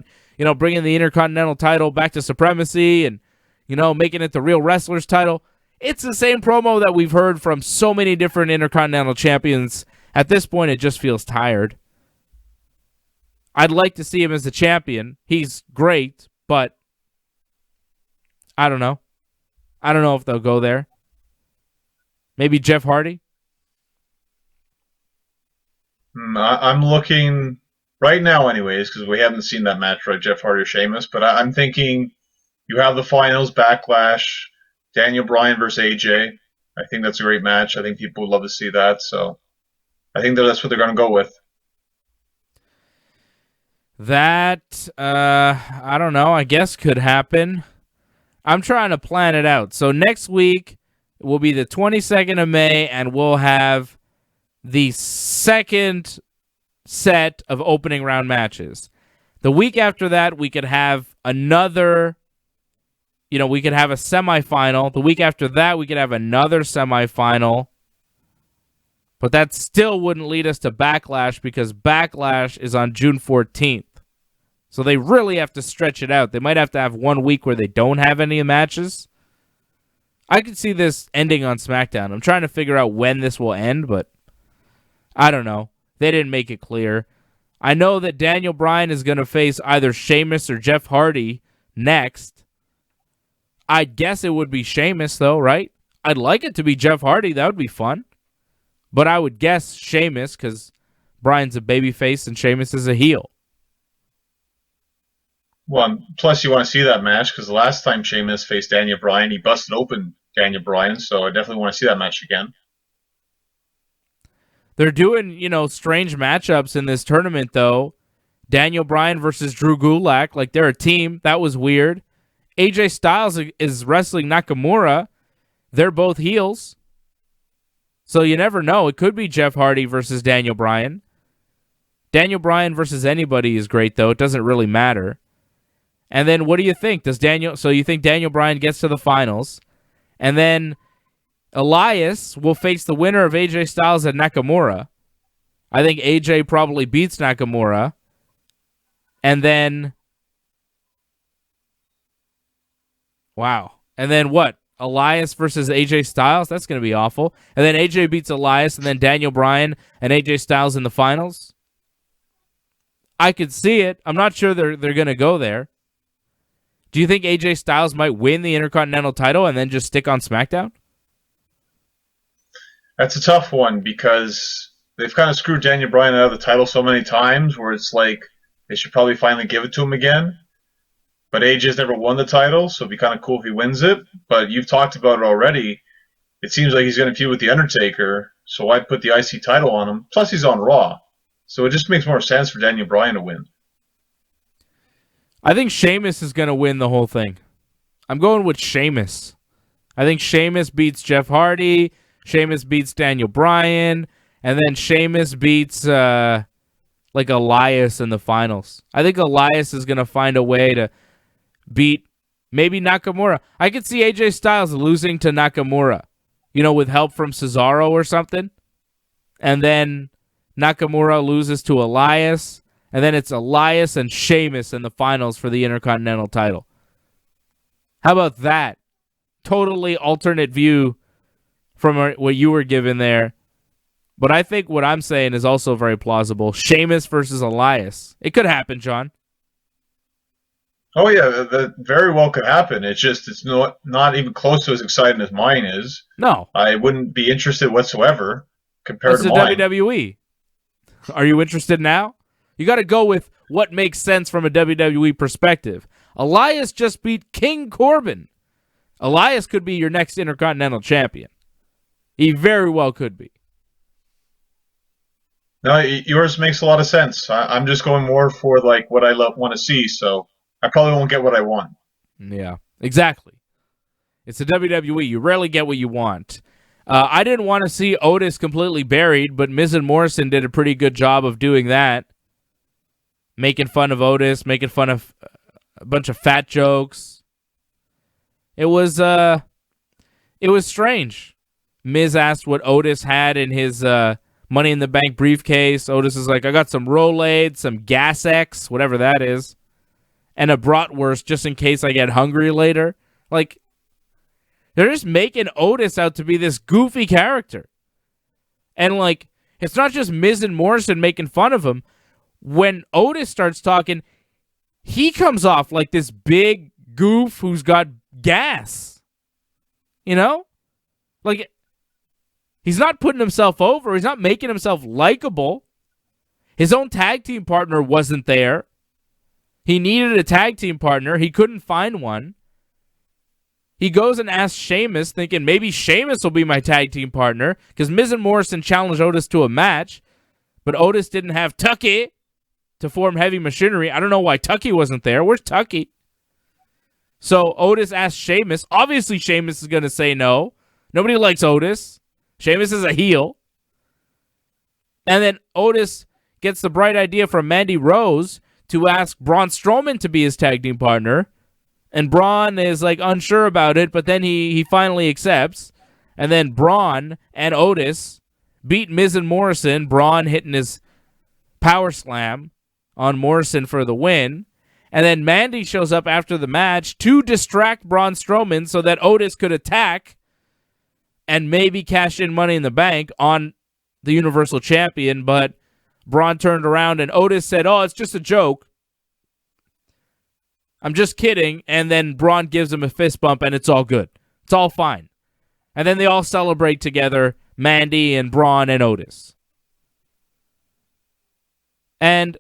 bringing the Intercontinental title back to Supremacy and, making it the real wrestler's title. It's the same promo that we've heard from so many different Intercontinental Champions. At this point, it just feels tired. I'd like to see him as the champion. He's great, but I don't know. I don't know if they'll go there. Maybe Jeff Hardy? I'm looking right now anyways, because we haven't seen that match, right, Jeff Hardy or Sheamus, but I'm thinking you have the finals, Backlash, Daniel Bryan versus AJ. I think that's a great match. I think people would love to see that, so I think that's what they're going to go with. That, I don't know, I guess could happen. I'm trying to plan it out. So next week will be the 22nd of May, and we'll have the second set of opening round matches. The week after that, we could have another, we could have a semifinal. The week after that, we could have another semifinal. But that still wouldn't lead us to Backlash because Backlash is on June 14th. So they really have to stretch it out. They might have to have 1 week where they don't have any matches. I could see this ending on SmackDown. I'm trying to figure out when this will end, but I don't know. They didn't make it clear. I know that Daniel Bryan is going to face either Sheamus or Jeff Hardy next. I guess it would be Sheamus, though, right? I'd like it to be Jeff Hardy. That would be fun. But I would guess Sheamus because Bryan's a babyface and Sheamus is a heel. Well, plus you want to see that match because the last time Sheamus faced Daniel Bryan, he busted open Daniel Bryan, so I definitely want to see that match again. They're doing, strange matchups in this tournament, though. Daniel Bryan versus Drew Gulak, like they're a team. That was weird. AJ Styles is wrestling Nakamura. They're both heels. So you never know. It could be Jeff Hardy versus Daniel Bryan. Daniel Bryan versus anybody is great, though. It doesn't really matter. And then what do you think? So you think Daniel Bryan gets to the finals, and then Elias will face the winner of AJ Styles and Nakamura. I think AJ probably beats Nakamura. And then wow. And then what? Elias versus AJ Styles? That's going to be awful. And then AJ beats Elias, and then Daniel Bryan and AJ Styles in the finals? I could see it. I'm not sure they're going to go there. Do you think AJ Styles might win the Intercontinental title and then just stick on SmackDown? That's a tough one because they've kind of screwed Daniel Bryan out of the title so many times where it's like they should probably finally give it to him again. But AJ's never won the title, so it'd be kind of cool if he wins it. But you've talked about it already. It seems like he's going to feud with The Undertaker, so why put the IC title on him? Plus, he's on Raw. So it just makes more sense for Daniel Bryan to win. I think Sheamus is going to win the whole thing. I'm going with Sheamus. I think Sheamus beats Jeff Hardy, Sheamus beats Daniel Bryan, and then Sheamus beats Elias in the finals. I think Elias is going to find a way to beat maybe Nakamura. I could see AJ Styles losing to Nakamura, with help from Cesaro or something. And then Nakamura loses to Elias. And then it's Elias and Sheamus in the finals for the Intercontinental title. How about that? Totally alternate view from what you were given there. But I think what I'm saying is also very plausible. Sheamus versus Elias. It could happen, John. Oh, yeah, that very well could happen. It's not even close to as exciting as mine is. No. I wouldn't be interested whatsoever compared to mine. It's the WWE. Are you interested now? You got to go with what makes sense from a WWE perspective. Elias just beat King Corbin. Elias could be your next Intercontinental Champion. He very well could be. No, yours makes a lot of sense. I'm just going more for like what I want to see, so I probably won't get what I want. Yeah, exactly. It's the WWE. You rarely get what you want. I didn't want to see Otis completely buried, but Miz and Morrison did a pretty good job of doing that. Making fun of Otis, making fun of a bunch of fat jokes. It was strange. Miz asked what Otis had in his Money in the Bank briefcase. Otis is like, I got some Rolaids, some Gas X, whatever that is, and a bratwurst just in case I get hungry later. Like, they're just making Otis out to be this goofy character. And, like, it's not just Miz and Morrison making fun of him. When Otis starts talking, he comes off like this big goof who's got gas. You know? Like, he's not putting himself over. He's not making himself likable. His own tag team partner wasn't there. He needed a tag team partner. He couldn't find one. He goes and asks Sheamus, thinking maybe Sheamus will be my tag team partner, because Miz and Morrison challenged Otis to a match, but Otis didn't have Tucky to form Heavy Machinery. I don't know why Tucky wasn't there. Where's Tucky? So Otis asked Sheamus. Obviously, Sheamus is going to say no. Nobody likes Otis. Sheamus is a heel. And then Otis gets the bright idea from Mandy Rose to ask Braun Strowman to be his tag team partner. And Braun is like unsure about it, but then he finally accepts. And then Braun and Otis beat Miz and Morrison. Braun hitting his power slam on Morrison for the win. And then Mandy shows up after the match to distract Braun Strowman so that Otis could attack and maybe cash in Money in the Bank on the Universal Champion. But Braun turned around and Otis said, oh, it's just a joke. I'm just kidding. And then Braun gives him a fist bump and it's all good. It's all fine. And then they all celebrate together, Mandy and Braun and Otis. And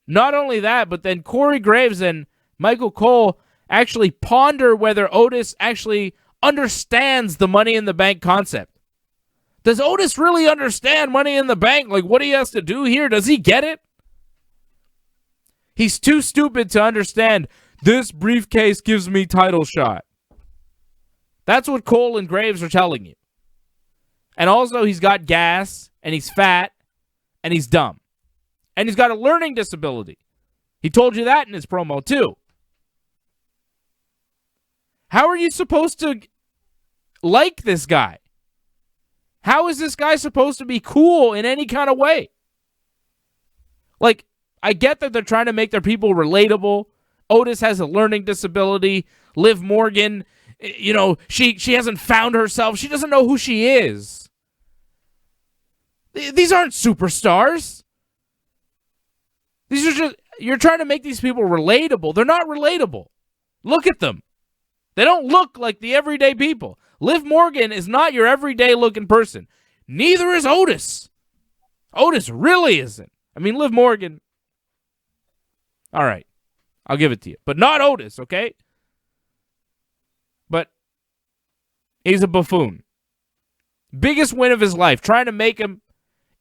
not only that, but then Corey Graves and Michael Cole actually ponder whether Otis actually understands the Money in the Bank concept. Does Otis really understand Money in the Bank? Like what he has to do here? Does he get it? He's too stupid to understand this briefcase gives me title shot. That's what Cole and Graves are telling you. And also he's got gas, and he's fat, and he's dumb. And he's got a learning disability. He told you that in his promo too. How are you supposed to like this guy? How is this guy supposed to be cool in any kind of way? Like, I get that they're trying to make their people relatable. Otis has a learning disability. Liv Morgan, you know, she hasn't found herself. She doesn't know who she is. These aren't superstars. These are just, you're trying to make these people relatable. They're not relatable. Look at them. They don't look like the everyday people. Liv Morgan is not your everyday looking person. Neither is Otis. Otis really isn't. I mean, Liv Morgan, all right, I'll give it to you. But not Otis, okay? But he's a buffoon. Biggest win of his life, trying to make him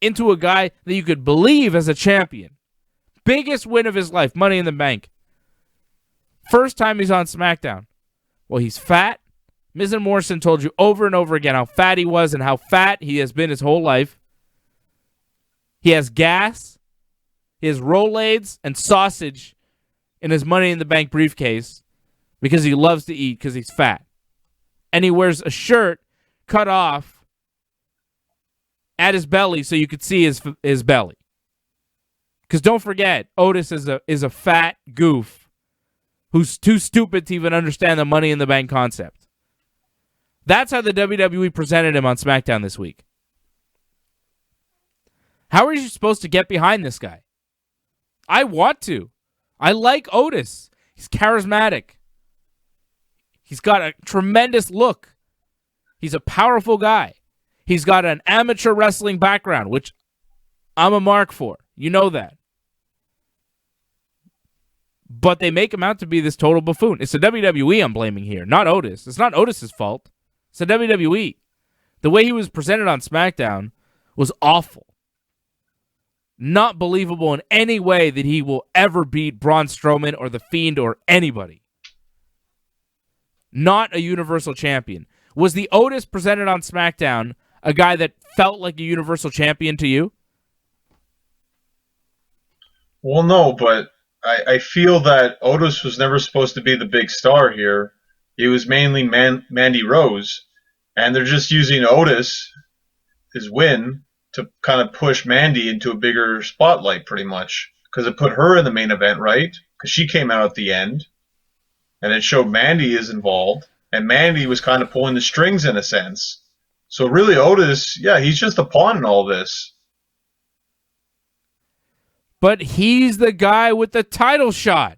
into a guy that you could believe as a champion. Biggest win of his life, Money in the Bank. First time he's on Smackdown. Well, he's fat. Miz and Morrison told you over and over again how fat he was and how fat he has been his whole life. He has gas. He has Rolaids and sausage in his Money in the Bank briefcase because he loves to eat because he's fat. And he wears a shirt cut off at his belly so you could see his belly. Because don't forget, Otis is a fat goof who's too stupid to even understand the Money in the Bank concept. That's how the WWE presented him on SmackDown this week. How are you supposed to get behind this guy? I want to. I like Otis. He's charismatic. He's got a tremendous look. He's a powerful guy. He's got an amateur wrestling background, which I'm a mark for. You know that. But they make him out to be this total buffoon. It's the WWE I'm blaming here, not Otis. It's not Otis's fault. It's the WWE. The way he was presented on SmackDown was awful. Not believable in any way that he will ever beat Braun Strowman or The Fiend or anybody. Not a Universal Champion. Was the Otis presented on SmackDown a guy that felt like a Universal Champion to you? Well, no, but I feel that Otis was never supposed to be the big star here. He was mainly Mandy Rose, and they're just using Otis, his win, to kind of push Mandy into a bigger spotlight, pretty much. Because it put her in the main event, right? Because she came out at the end, and it showed Mandy is involved, and Mandy was kind of pulling the strings in a sense. So really, Otis, yeah, he's just a pawn in all this. But he's the guy with the title shot.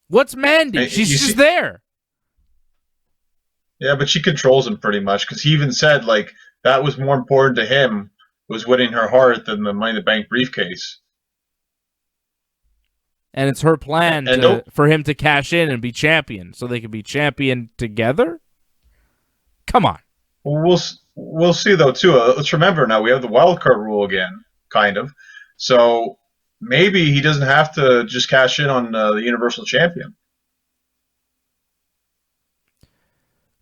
What's Mandy? She's just there. Yeah, but she controls him pretty much, because he even said, like, that was more important to him, was winning her heart, than the Money in the Bank briefcase. And it's her plan for him to cash in and be champion, so they can be champion together? Come on. We'll see, though, too. Let's remember now, we have the wildcard rule again, kind of. So maybe he doesn't have to just cash in on the Universal Champion.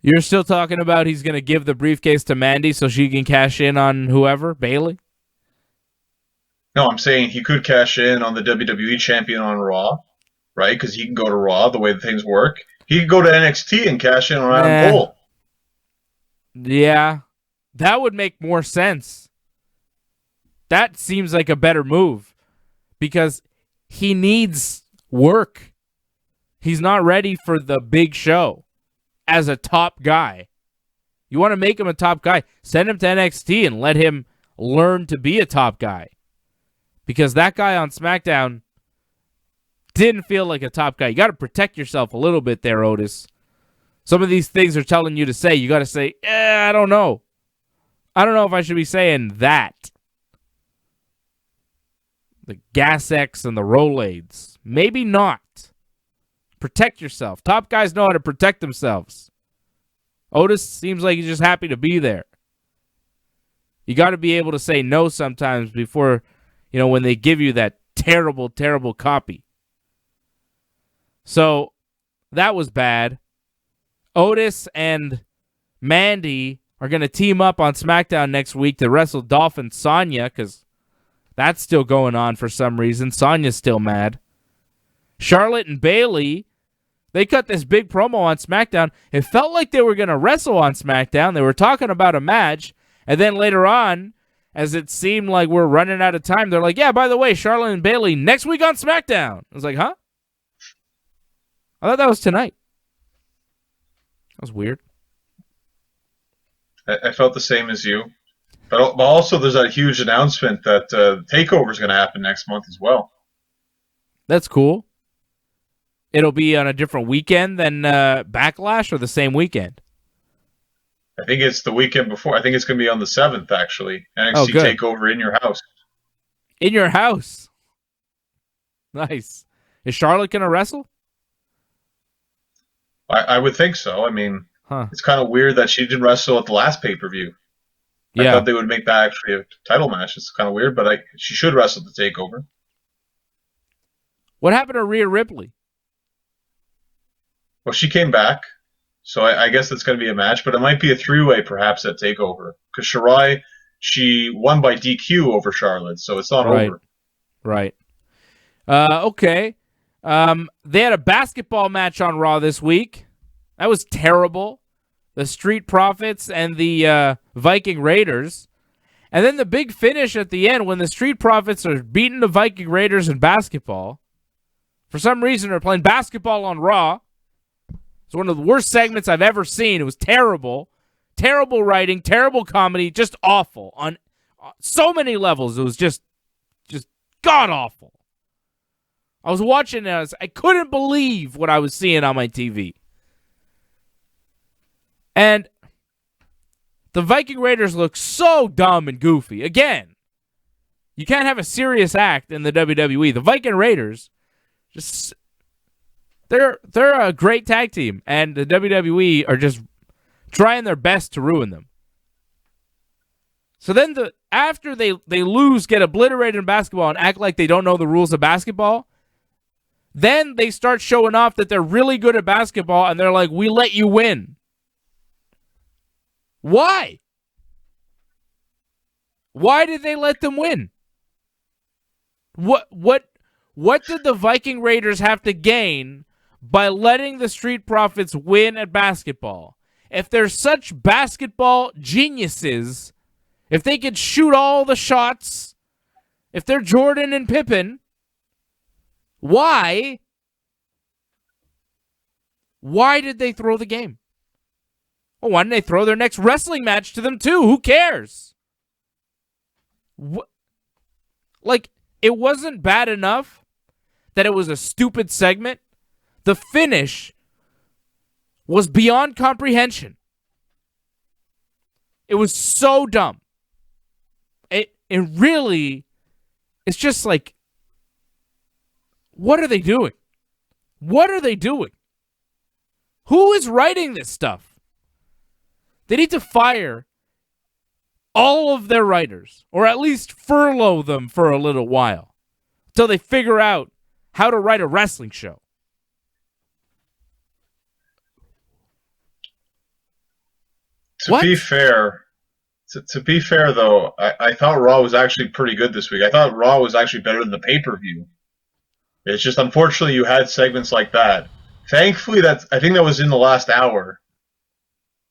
You're still talking about he's going to give the briefcase to Mandy so she can cash in on whoever? Bayley? No, I'm saying he could cash in on the WWE Champion on Raw, right? Because he can go to Raw the way that things work. He could go to NXT and cash in on Adam Cole. Yeah, that would make more sense. That seems like a better move because he needs work. He's not ready for the big show as a top guy. You want to make him a top guy, send him to NXT and let him learn to be a top guy. Because that guy on SmackDown didn't feel like a top guy. You got to protect yourself a little bit there, Otis. Some of these things are telling you to say. You got to say, I don't know. I don't know if I should be saying that. The Gas X and the Rolaids. Maybe not. Protect yourself. Top guys know how to protect themselves. Otis seems like he's just happy to be there. You got to be able to say no sometimes before, when they give you that terrible, terrible copy. So that was bad. Otis and Mandy are going to team up on SmackDown next week to wrestle Dolph and Sonya because that's still going on for some reason. Sonya's still mad. Charlotte and Bayley, they cut this big promo on SmackDown. It felt like they were going to wrestle on SmackDown. They were talking about a match. And then later on, as it seemed like we're running out of time, they're like, yeah, by the way, Charlotte and Bayley next week on SmackDown. I was like, huh? I thought that was tonight. That was weird. I felt the same as you. But also there's that huge announcement that TakeOver is going to happen next month as well. That's cool. It'll be on a different weekend than Backlash or the same weekend? I think it's the weekend before. I think it's going to be on the 7th, actually. NXT TakeOver in your house. In your house? Nice. Is Charlotte going to wrestle? I would think so. I mean, It's kind of weird that she didn't wrestle at the last pay-per-view. I thought they would make that actually a title match. It's kind of weird, but she should wrestle the TakeOver. What happened to Rhea Ripley? Well, she came back, so I guess it's going to be a match, but it might be a three-way perhaps at TakeOver. Because Shirai, she won by DQ over Charlotte, so it's not over. Right. Okay. They had a basketball match on Raw this week. That was terrible. The Street Profits and the Viking Raiders. And then the big finish at the end when the Street Profits are beating the Viking Raiders in basketball. For some reason, they're playing basketball on Raw. It's one of the worst segments I've ever seen. It was terrible. Terrible writing, terrible comedy, just awful. On so many levels, it was just god-awful. I was watching it, I couldn't believe what I was seeing on my TV. And the Viking Raiders look so dumb and goofy. Again, you can't have a serious act in the WWE. The Viking Raiders, they're a great tag team, and the WWE are just trying their best to ruin them. So then after they lose, get obliterated in basketball, and act like they don't know the rules of basketball, then they start showing off that they're really good at basketball, and they're like, we let you win. Why? Why did they let them win? What did the Viking Raiders have to gain by letting the Street Profits win at basketball? If they're such basketball geniuses, if they could shoot all the shots, if they're Jordan and Pippen, why did they throw the game? Well, why didn't they throw their next wrestling match to them too? Who cares? Like, it wasn't bad enough that it was a stupid segment. The finish was beyond comprehension. It was so dumb. It really, it's just like, what are they doing? What are they doing? Who is writing this stuff? They need to fire all of their writers, or at least furlough them for a little while until they figure out how to write a wrestling show. To be fair, though, I thought Raw was actually pretty good this week. I thought Raw was actually better than the pay-per-view. It's just, unfortunately, you had segments like that. Thankfully, I think that was in the last hour.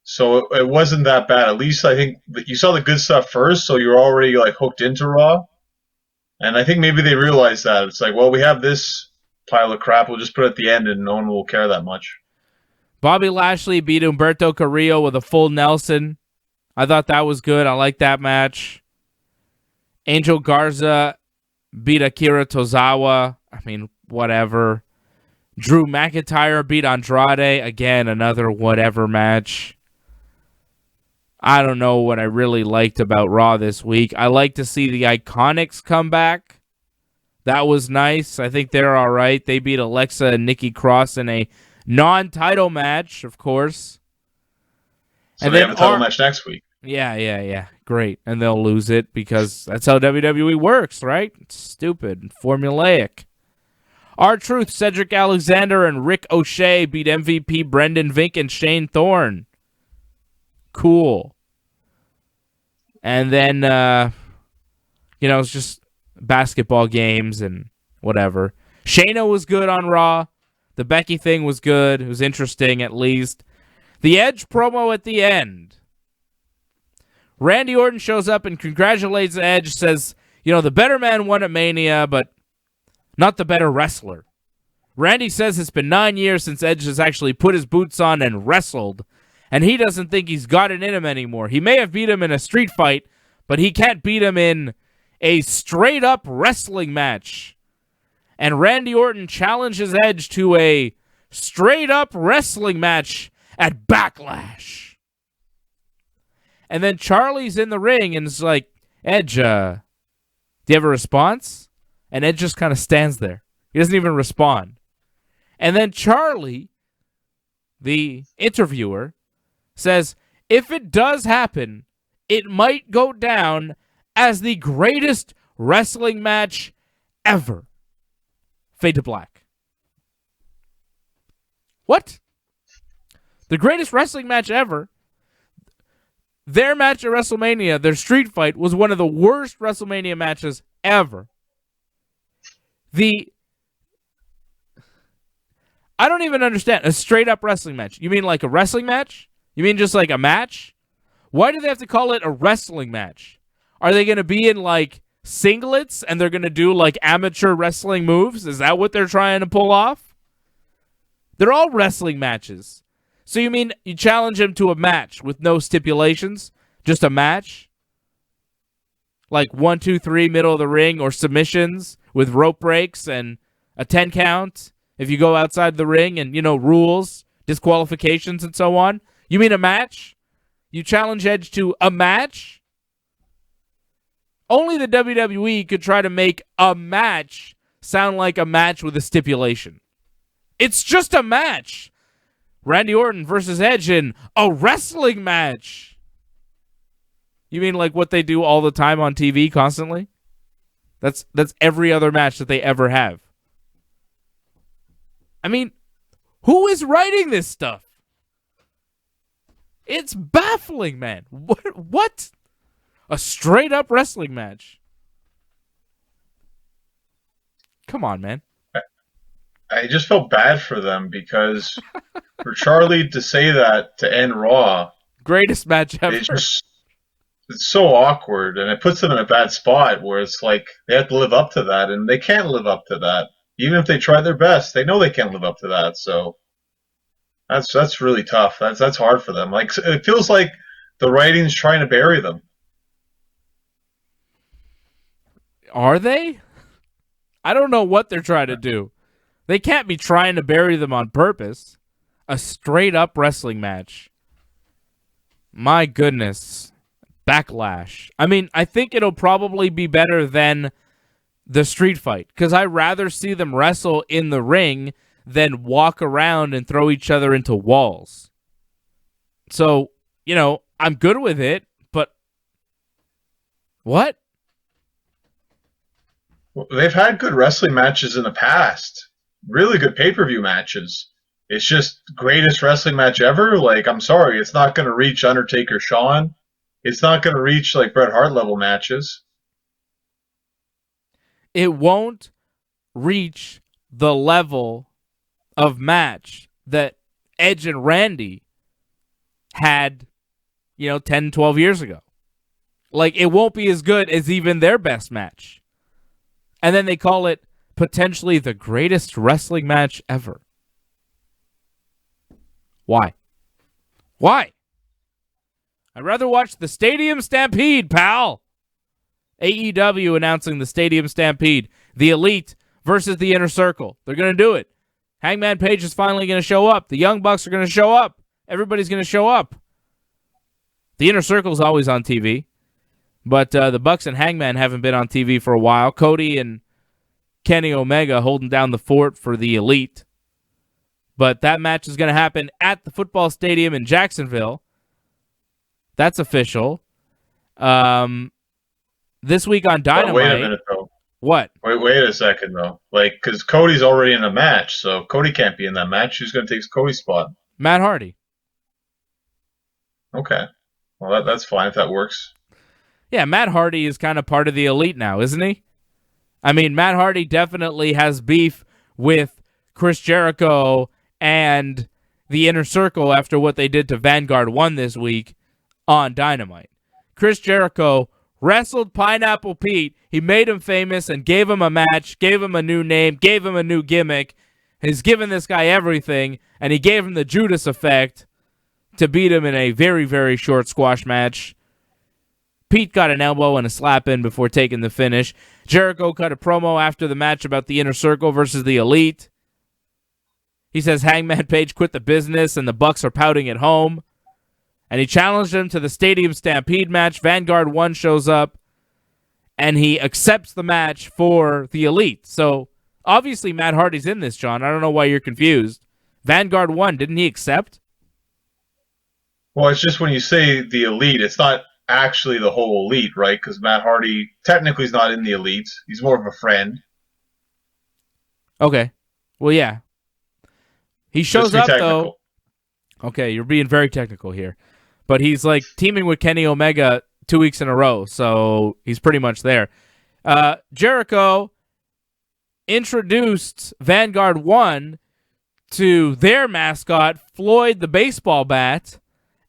So it wasn't that bad. At least I think that you saw the good stuff first, so you're already like hooked into Raw. And I think maybe they realized that. It's like, well, we have this pile of crap. We'll just put it at the end and no one will care that much. Bobby Lashley beat Humberto Carrillo with a full Nelson. I thought that was good. I like that match. Angel Garza beat Akira Tozawa. I mean, whatever. Drew McIntyre beat Andrade. Again, another whatever match. I don't know what I really liked about Raw this week. I like to see the Iconics come back. That was nice. I think they're all right. They beat Alexa and Nikki Cross in a non-title match, of course. So and they then have a title match next week. Yeah. Great. And they'll lose it because that's how WWE works, right? It's stupid and formulaic. R-Truth, Cedric Alexander, and Rick O'Shea beat MVP Brendan Vink and Shane Thorne. Cool. And then, it's just basketball games and whatever. Shayna was good on Raw. The Becky thing was good. It was interesting, at least. The Edge promo at the end. Randy Orton shows up and congratulates Edge, says, the better man won at Mania, but not the better wrestler. Randy says it's been 9 years since Edge has actually put his boots on and wrestled, and he doesn't think he's got it in him anymore. He may have beat him in a street fight, but he can't beat him in a straight-up wrestling match. And Randy Orton challenges Edge to a straight-up wrestling match at Backlash. And then Charlie's in the ring and is like, Edge, do you have a response? And Edge just kind of stands there. He doesn't even respond. And then Charlie, the interviewer, says, if it does happen, it might go down as the greatest wrestling match ever. Fade to black. What? The greatest wrestling match ever? Their match at WrestleMania, their street fight, was one of the worst WrestleMania matches ever. I don't even understand. A straight-up wrestling match. You mean like a wrestling match? You mean just like a match? Why do they have to call it a wrestling match? Are they going to be in like singlets and they're going to do like amateur wrestling moves? Is that what they're trying to pull off? They're all wrestling matches. So you mean you challenge him to a match with no stipulations? Just a match? Like 1, 2, 3, middle of the ring, or submissions with rope breaks and a 10 count if you go outside the ring and, rules, disqualifications, and so on? You mean a match? You challenge Edge to a match? Only the WWE could try to make a match sound like a match with a stipulation. It's just a match. Randy Orton versus Edge in a wrestling match. You mean like what they do all the time on TV constantly? That's every other match that they ever have. I mean, who is writing this stuff? It's baffling, man. What? A straight up wrestling match. Come on, man. I just felt bad for them because for Charlie to say that to end Raw, greatest match ever. It's so awkward, and it puts them in a bad spot where it's like they have to live up to that, and they can't live up to that. Even if they try their best, they know they can't live up to that. So that's really tough. That's hard for them. Like, it feels like the writing's trying to bury them. Are they? I don't know what they're trying to do. They can't be trying to bury them on purpose. A straight-up wrestling match. My goodness. Backlash. I mean, I think it'll probably be better than the street fight, because I'd rather see them wrestle in the ring than walk around and throw each other into walls. So, I'm good with it, but what? They've had good wrestling matches in the past. Really good pay-per-view matches. It's just greatest wrestling match ever? Like, I'm sorry, it's not going to reach Undertaker Shawn. It's not going to reach, like, Bret Hart level matches. It won't reach the level of match that Edge and Randy had, 10, 12 years ago. Like, it won't be as good as even their best match. And then they call it potentially the greatest wrestling match ever. Why? Why? I'd rather watch the Stadium Stampede, pal. AEW announcing the Stadium Stampede. The Elite versus the Inner Circle. They're going to do it. Hangman Page is finally going to show up. The Young Bucks are going to show up. Everybody's going to show up. The Inner Circle is always on TV. But the Bucks and Hangman haven't been on TV for a while. Cody and Kenny Omega holding down the fort for the Elite. But that match is going to happen at the football stadium in Jacksonville. That's official. This week on Dynamite. Wait a minute, though. What? Wait a second, though. Like, because Cody's already in a match, so Cody can't be in that match. Who's going to take Cody's spot? Matt Hardy. Okay. Well, that's fine if that works. Yeah, Matt Hardy is kind of part of the Elite now, isn't he? I mean, Matt Hardy definitely has beef with Chris Jericho and the Inner Circle after what they did to Vanguard 1 this week on Dynamite. Chris Jericho wrestled Pineapple Pete. He made him famous and gave him a match, gave him a new name, gave him a new gimmick. He's given this guy everything, and he gave him the Judas effect to beat him in a very, very short squash match. Pete got an elbow and a slap in before taking the finish. Jericho cut a promo after the match about the Inner Circle versus the Elite. He says Hangman Page quit the business and the Bucks are pouting at home. And he challenged him to the Stadium Stampede match. Vanguard 1 shows up, and he accepts the match for the Elite. So, obviously, Matt Hardy's in this, John. I don't know why you're confused. Vanguard 1, didn't he accept? Well, it's just when you say the Elite, it's not actually the whole Elite, right? Because Matt Hardy technically is not in the Elite. He's more of a friend. Okay. Well, yeah. He shows up, though. Okay, you're being very technical here. But he's like teaming with Kenny Omega 2 weeks in a row, so he's pretty much there. Jericho introduced Vanguard 1 to their mascot, Floyd the baseball bat,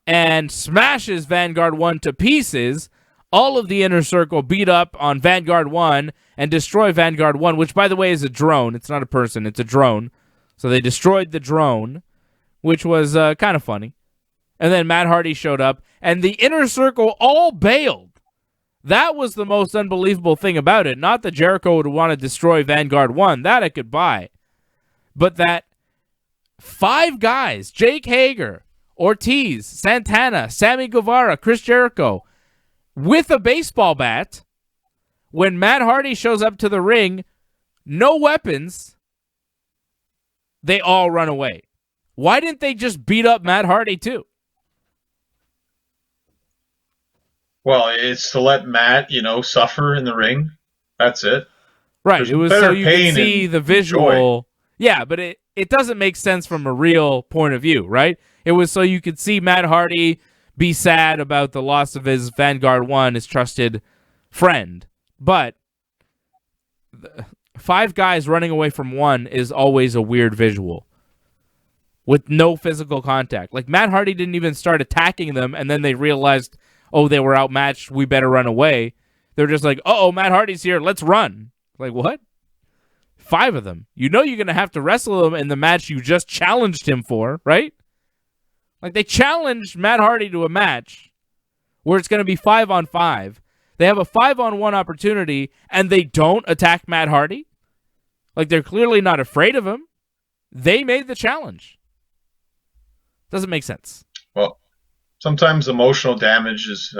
and smashes Vanguard 1 to pieces. All of the Inner Circle beat up on Vanguard 1 and destroy Vanguard 1, which, by the way, is a drone. It's not a person. It's a drone. So they destroyed the drone, which was kind of funny. And then Matt Hardy showed up, and the Inner Circle all bailed. That was the most unbelievable thing about it. Not that Jericho would want to destroy Vanguard 1. That I could buy. But that 5 guys, Jake Hager, Ortiz, Santana, Sammy Guevara, Chris Jericho, with a baseball bat, when Matt Hardy shows up to the ring, no weapons, they all run away. Why didn't they just beat up Matt Hardy too? Well, it's to let Matt, suffer in the ring. That's it. Right. There's it was better so you pain could see and the visual. joy. Yeah, but it doesn't make sense from a real point of view, right? It was so you could see Matt Hardy be sad about the loss of his Vanguard 1, his trusted friend. But 5 guys running away from one is always a weird visual with no physical contact. Like, Matt Hardy didn't even start attacking them, and then they realized, oh, they were outmatched, we better run away. They're just like, uh-oh, Matt Hardy's here, let's run. Like, what? 5 of them. You know you're going to have to wrestle him in the match you just challenged him for, right? Like, they challenged Matt Hardy to a match where it's going to be 5-on-5. They have a 5-on-1 opportunity, and they don't attack Matt Hardy? Like, they're clearly not afraid of him. They made the challenge. Doesn't make sense. Well, sometimes emotional damage is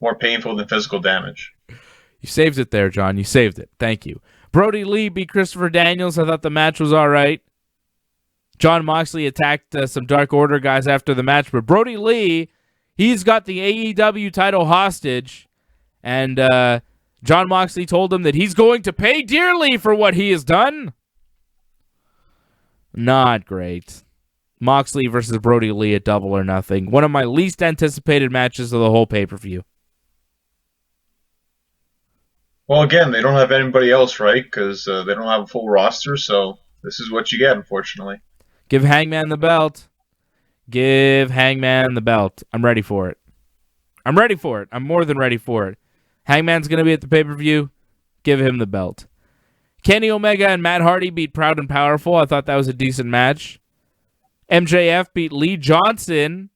more painful than physical damage. You saved it there, John. You saved it. Thank you. Brody Lee beat Christopher Daniels. I thought the match was all right. John Moxley attacked some Dark Order guys after the match, but Brody Lee, he's got the AEW title hostage, and John Moxley told him that he's going to pay dearly for what he has done. Not great. Moxley versus Brody Lee at Double or Nothing. One of my least anticipated matches of the whole pay-per-view. Well, again, they don't have anybody else, right? Because they don't have a full roster, so this is what you get, unfortunately. Give Hangman the belt. Give Hangman the belt. I'm ready for it. I'm ready for it. I'm more than ready for it. Hangman's going to be at the pay-per-view. Give him the belt. Kenny Omega and Matt Hardy beat Proud and Powerful. I thought that was a decent match. MJF beat Lee Johnson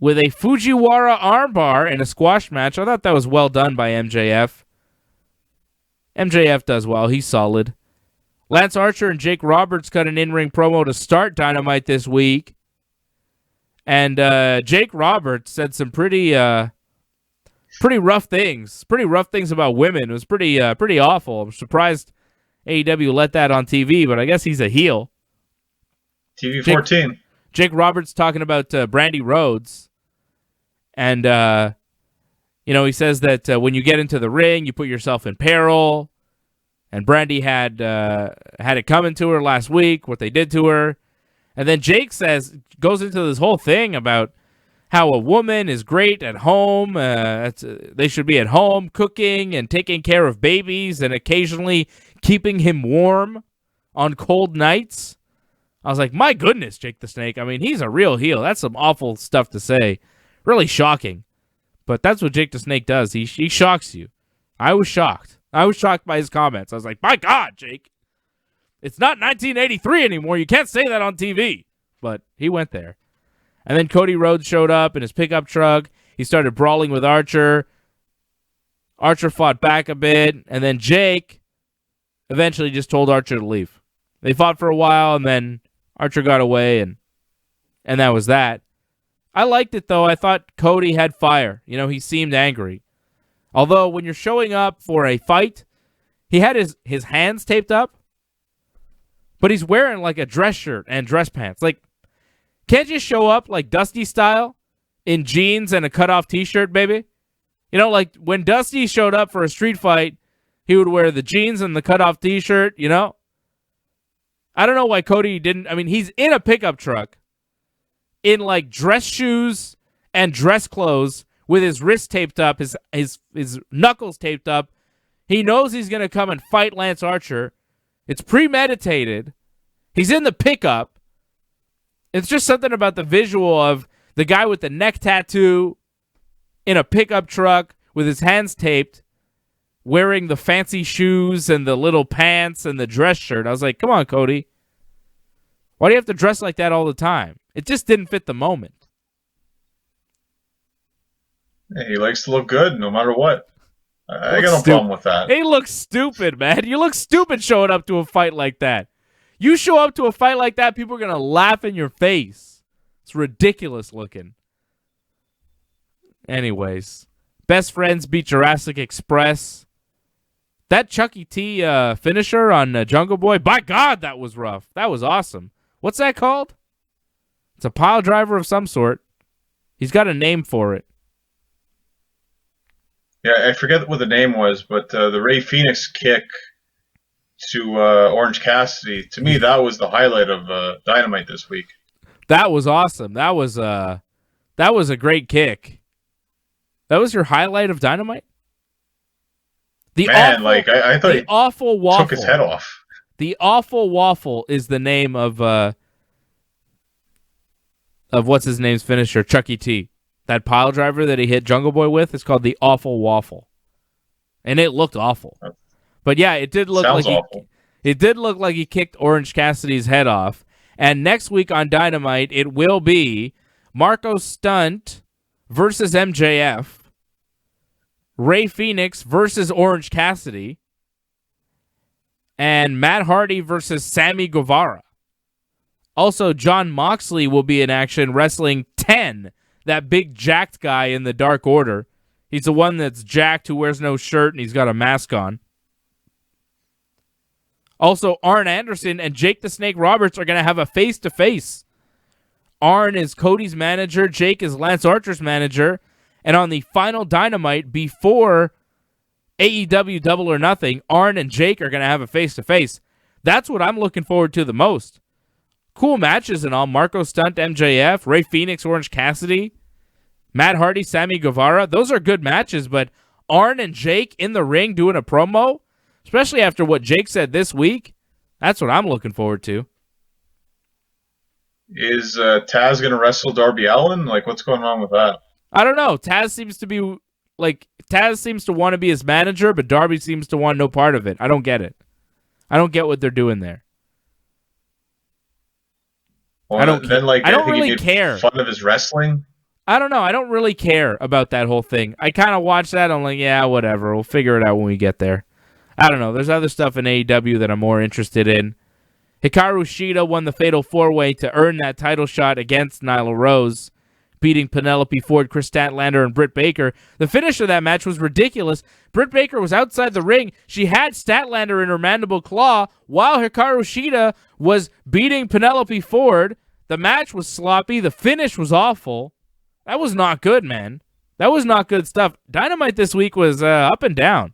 with a Fujiwara armbar in a squash match. I thought that was well done by MJF. MJF does well. He's solid. Lance Archer and Jake Roberts cut an in-ring promo to start Dynamite this week. And Jake Roberts said some pretty rough things. Pretty rough things about women. It was pretty awful. I'm surprised AEW let that on TV, but I guess he's a heel. TV 14. Jake Roberts talking about Brandy Rhodes. And, he says that when you get into the ring, you put yourself in peril. And Brandy had it coming to her last week, what they did to her. And then Jake goes into this whole thing about how a woman is great at home. They should be at home cooking and taking care of babies and occasionally keeping him warm on cold nights. I was like, my goodness, Jake the Snake. I mean, he's a real heel. That's some awful stuff to say. Really shocking. But that's what Jake the Snake does. He shocks you. I was shocked. I was shocked by his comments. I was like, my God, Jake. It's not 1983 anymore. You can't say that on TV. But he went there. And then Cody Rhodes showed up in his pickup truck. He started brawling with Archer. Archer fought back a bit. And then Jake eventually just told Archer to leave. They fought for a while, and then Archer got away, and that was that. I liked it, though. I thought Cody had fire. He seemed angry. Although, when you're showing up for a fight, he had his hands taped up, but he's wearing, like, a dress shirt and dress pants. Like, can't you show up, like, Dusty style, in jeans and a cutoff T-shirt, baby? Like, when Dusty showed up for a street fight, he would wear the jeans and the cutoff T-shirt, I don't know why Cody didn't. I mean, he's in a pickup truck in, like, dress shoes and dress clothes with his wrist taped up, his knuckles taped up. He knows he's going to come and fight Lance Archer. It's premeditated. He's in the pickup. It's just something about the visual of the guy with the neck tattoo in a pickup truck with his hands taped, wearing the fancy shoes and the little pants and the dress shirt. I was like, come on, Cody. Why do you have to dress like that all the time? It just didn't fit the moment. Yeah, he likes to look good no matter what. I got no problem with that. He looks stupid, man. You look stupid showing up to a fight like that. You show up to a fight like that, people are going to laugh in your face. It's ridiculous looking. Anyways, Best Friends beat Jurassic Express. That Chuck E. T finisher on Jungle Boy, by God, that was rough. That was awesome. What's that called? It's a pile driver of some sort. He's got a name for it. Yeah, I forget what the name was, but the Ray Phoenix kick to Orange Cassidy, to me, that was the highlight of Dynamite this week. That was awesome. That was a great kick. That was your highlight of Dynamite? I thought he awful waffle. took his head off. The Awful Waffle is the name of what's his name's finisher, Chuck E. T. That pile driver that he hit Jungle Boy with is called the Awful Waffle, and it looked awful. But yeah, it did look like he kicked Orange Cassidy's head off. And next week on Dynamite, it will be Marco Stunt versus MJF, Ray Phoenix versus Orange Cassidy, and Matt Hardy versus Sammy Guevara. Also, Jon Moxley will be in action wrestling 10, that big jacked guy in the Dark Order. He's the one that's jacked who wears no shirt and he's got a mask on. Also, Arn Anderson and Jake the Snake Roberts are going to have a face-to-face. Arn is Cody's manager. Jake is Lance Archer's manager. And on the final Dynamite before AEW Double or Nothing, Arn and Jake are going to have a face-to-face. That's what I'm looking forward to the most. Cool matches and all. Marco Stunt, MJF, Ray Phoenix, Orange Cassidy, Matt Hardy, Sammy Guevara. Those are good matches, but Arn and Jake in the ring doing a promo, especially after what Jake said this week, that's what I'm looking forward to. Is Taz going to wrestle Darby Allin? Like, what's going on with that? I don't know. Taz seems to want to be his manager, but Darby seems to want no part of it. I don't get it. I don't get what they're doing there. Well, I don't really care. Fun of his wrestling? I don't know. I don't really care about that whole thing. I kind of watch that. I'm like, yeah, whatever. We'll figure it out when we get there. I don't know. There's other stuff in AEW that I'm more interested in. Hikaru Shida won the Fatal 4-Way to earn that title shot against Nyla Rose, beating Penelope Ford, Chris Statlander, and Britt Baker. The finish of that match was ridiculous. Britt Baker was outside the ring. She had Statlander in her mandible claw while Hikaru Shida was beating Penelope Ford. The match was sloppy. The finish was awful. That was not good, man. That was not good stuff. Dynamite this week was up and down.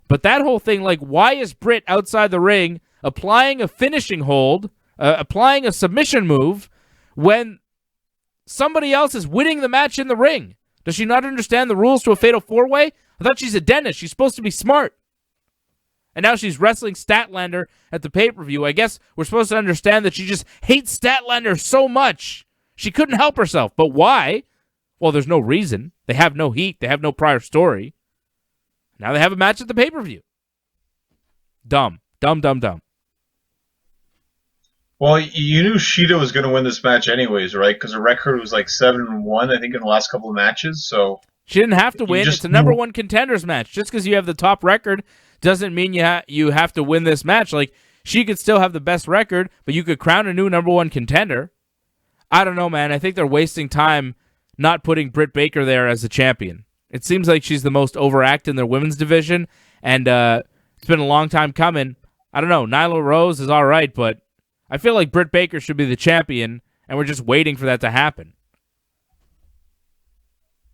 But that whole thing, like, why is Britt outside the ring applying a finishing hold, applying a submission move, when somebody else is winning the match in the ring? Does she not understand the rules to a Fatal 4-Way? I thought she's a dentist. She's supposed to be smart. And now she's wrestling Statlander at the pay-per-view. I guess we're supposed to understand that she just hates Statlander so much. She couldn't help herself. But why? Well, there's no reason. They have no heat. They have no prior story. Now they have a match at the pay-per-view. Dumb. Dumb. Well, you knew Shida was going to win this match anyways, right? Because her record was like 7-1, I think, in the last couple of matches. So she didn't have to win. It's a number one contenders match. Just because you have the top record doesn't mean you have to win this match. Like, she could still have the best record, but you could crown a new number one contender. I don't know, man. I think they're wasting time not putting Britt Baker there as a champion. It seems like she's the most overact in their women's division, and it's been a long time coming. I don't know. Nyla Rose is all right, but I feel like Britt Baker should be the champion, and we're just waiting for that to happen.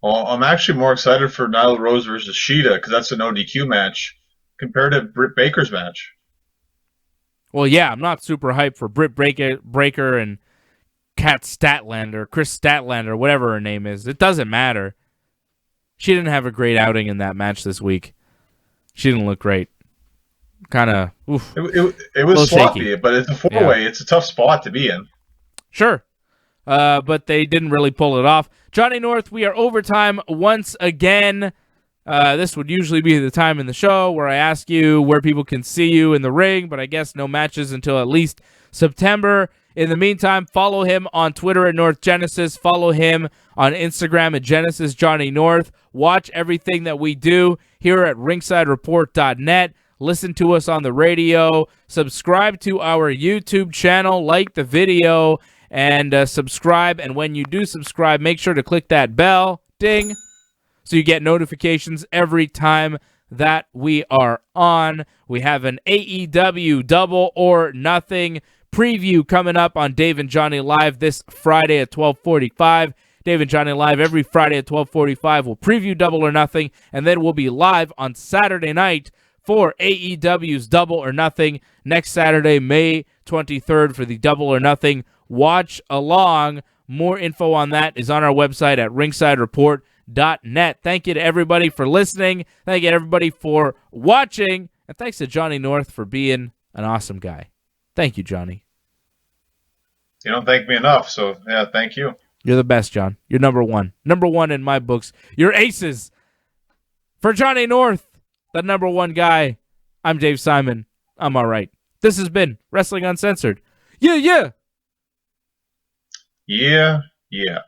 Well, I'm actually more excited for Nyla Rose versus Shida, because that's an ODQ match, compared to Britt Baker's match. Well, yeah, I'm not super hyped for Britt Baker and Kat Statlander, Chris Statlander, whatever her name is. It doesn't matter. She didn't have a great outing in that match this week. She didn't look great. Kind of, It was sloppy, shaky. But it's a 4-Way. Yeah. It's a tough spot to be in. Sure. But they didn't really pull it off. Johnny North, we are overtime once again. This would usually be the time in the show where I ask you where people can see you in the ring, but I guess no matches until at least September. In the meantime, follow him on Twitter at North Genesis. Follow him on Instagram at Genesis Johnny North. Watch everything that we do here at ringsidereport.net. Listen to us on the radio. Subscribe to our YouTube channel. Like the video and subscribe. And when you do subscribe, make sure to click that bell. Ding. So you get notifications every time that we are on. We have an AEW Double or Nothing preview coming up on Dave and Johnny Live this Friday at 12:45. Dave and Johnny Live every Friday at 12:45. We'll preview Double or Nothing, and then we'll be live on Saturday night for AEW's Double or Nothing next Saturday, May 23rd for the Double or Nothing watch along. More info on that is on our website at ringsidereport.net. Thank you to everybody for listening. Thank you to everybody for watching. And thanks to Johnny North for being an awesome guy. Thank you, Johnny. You don't thank me enough, so yeah, thank you. You're the best, John. You're number one. Number one in my books. You're aces. For Johnny North, the number one guy, I'm Dave Simon. I'm all right. This has been Wrestling Uncensored. Yeah, yeah. Yeah, yeah.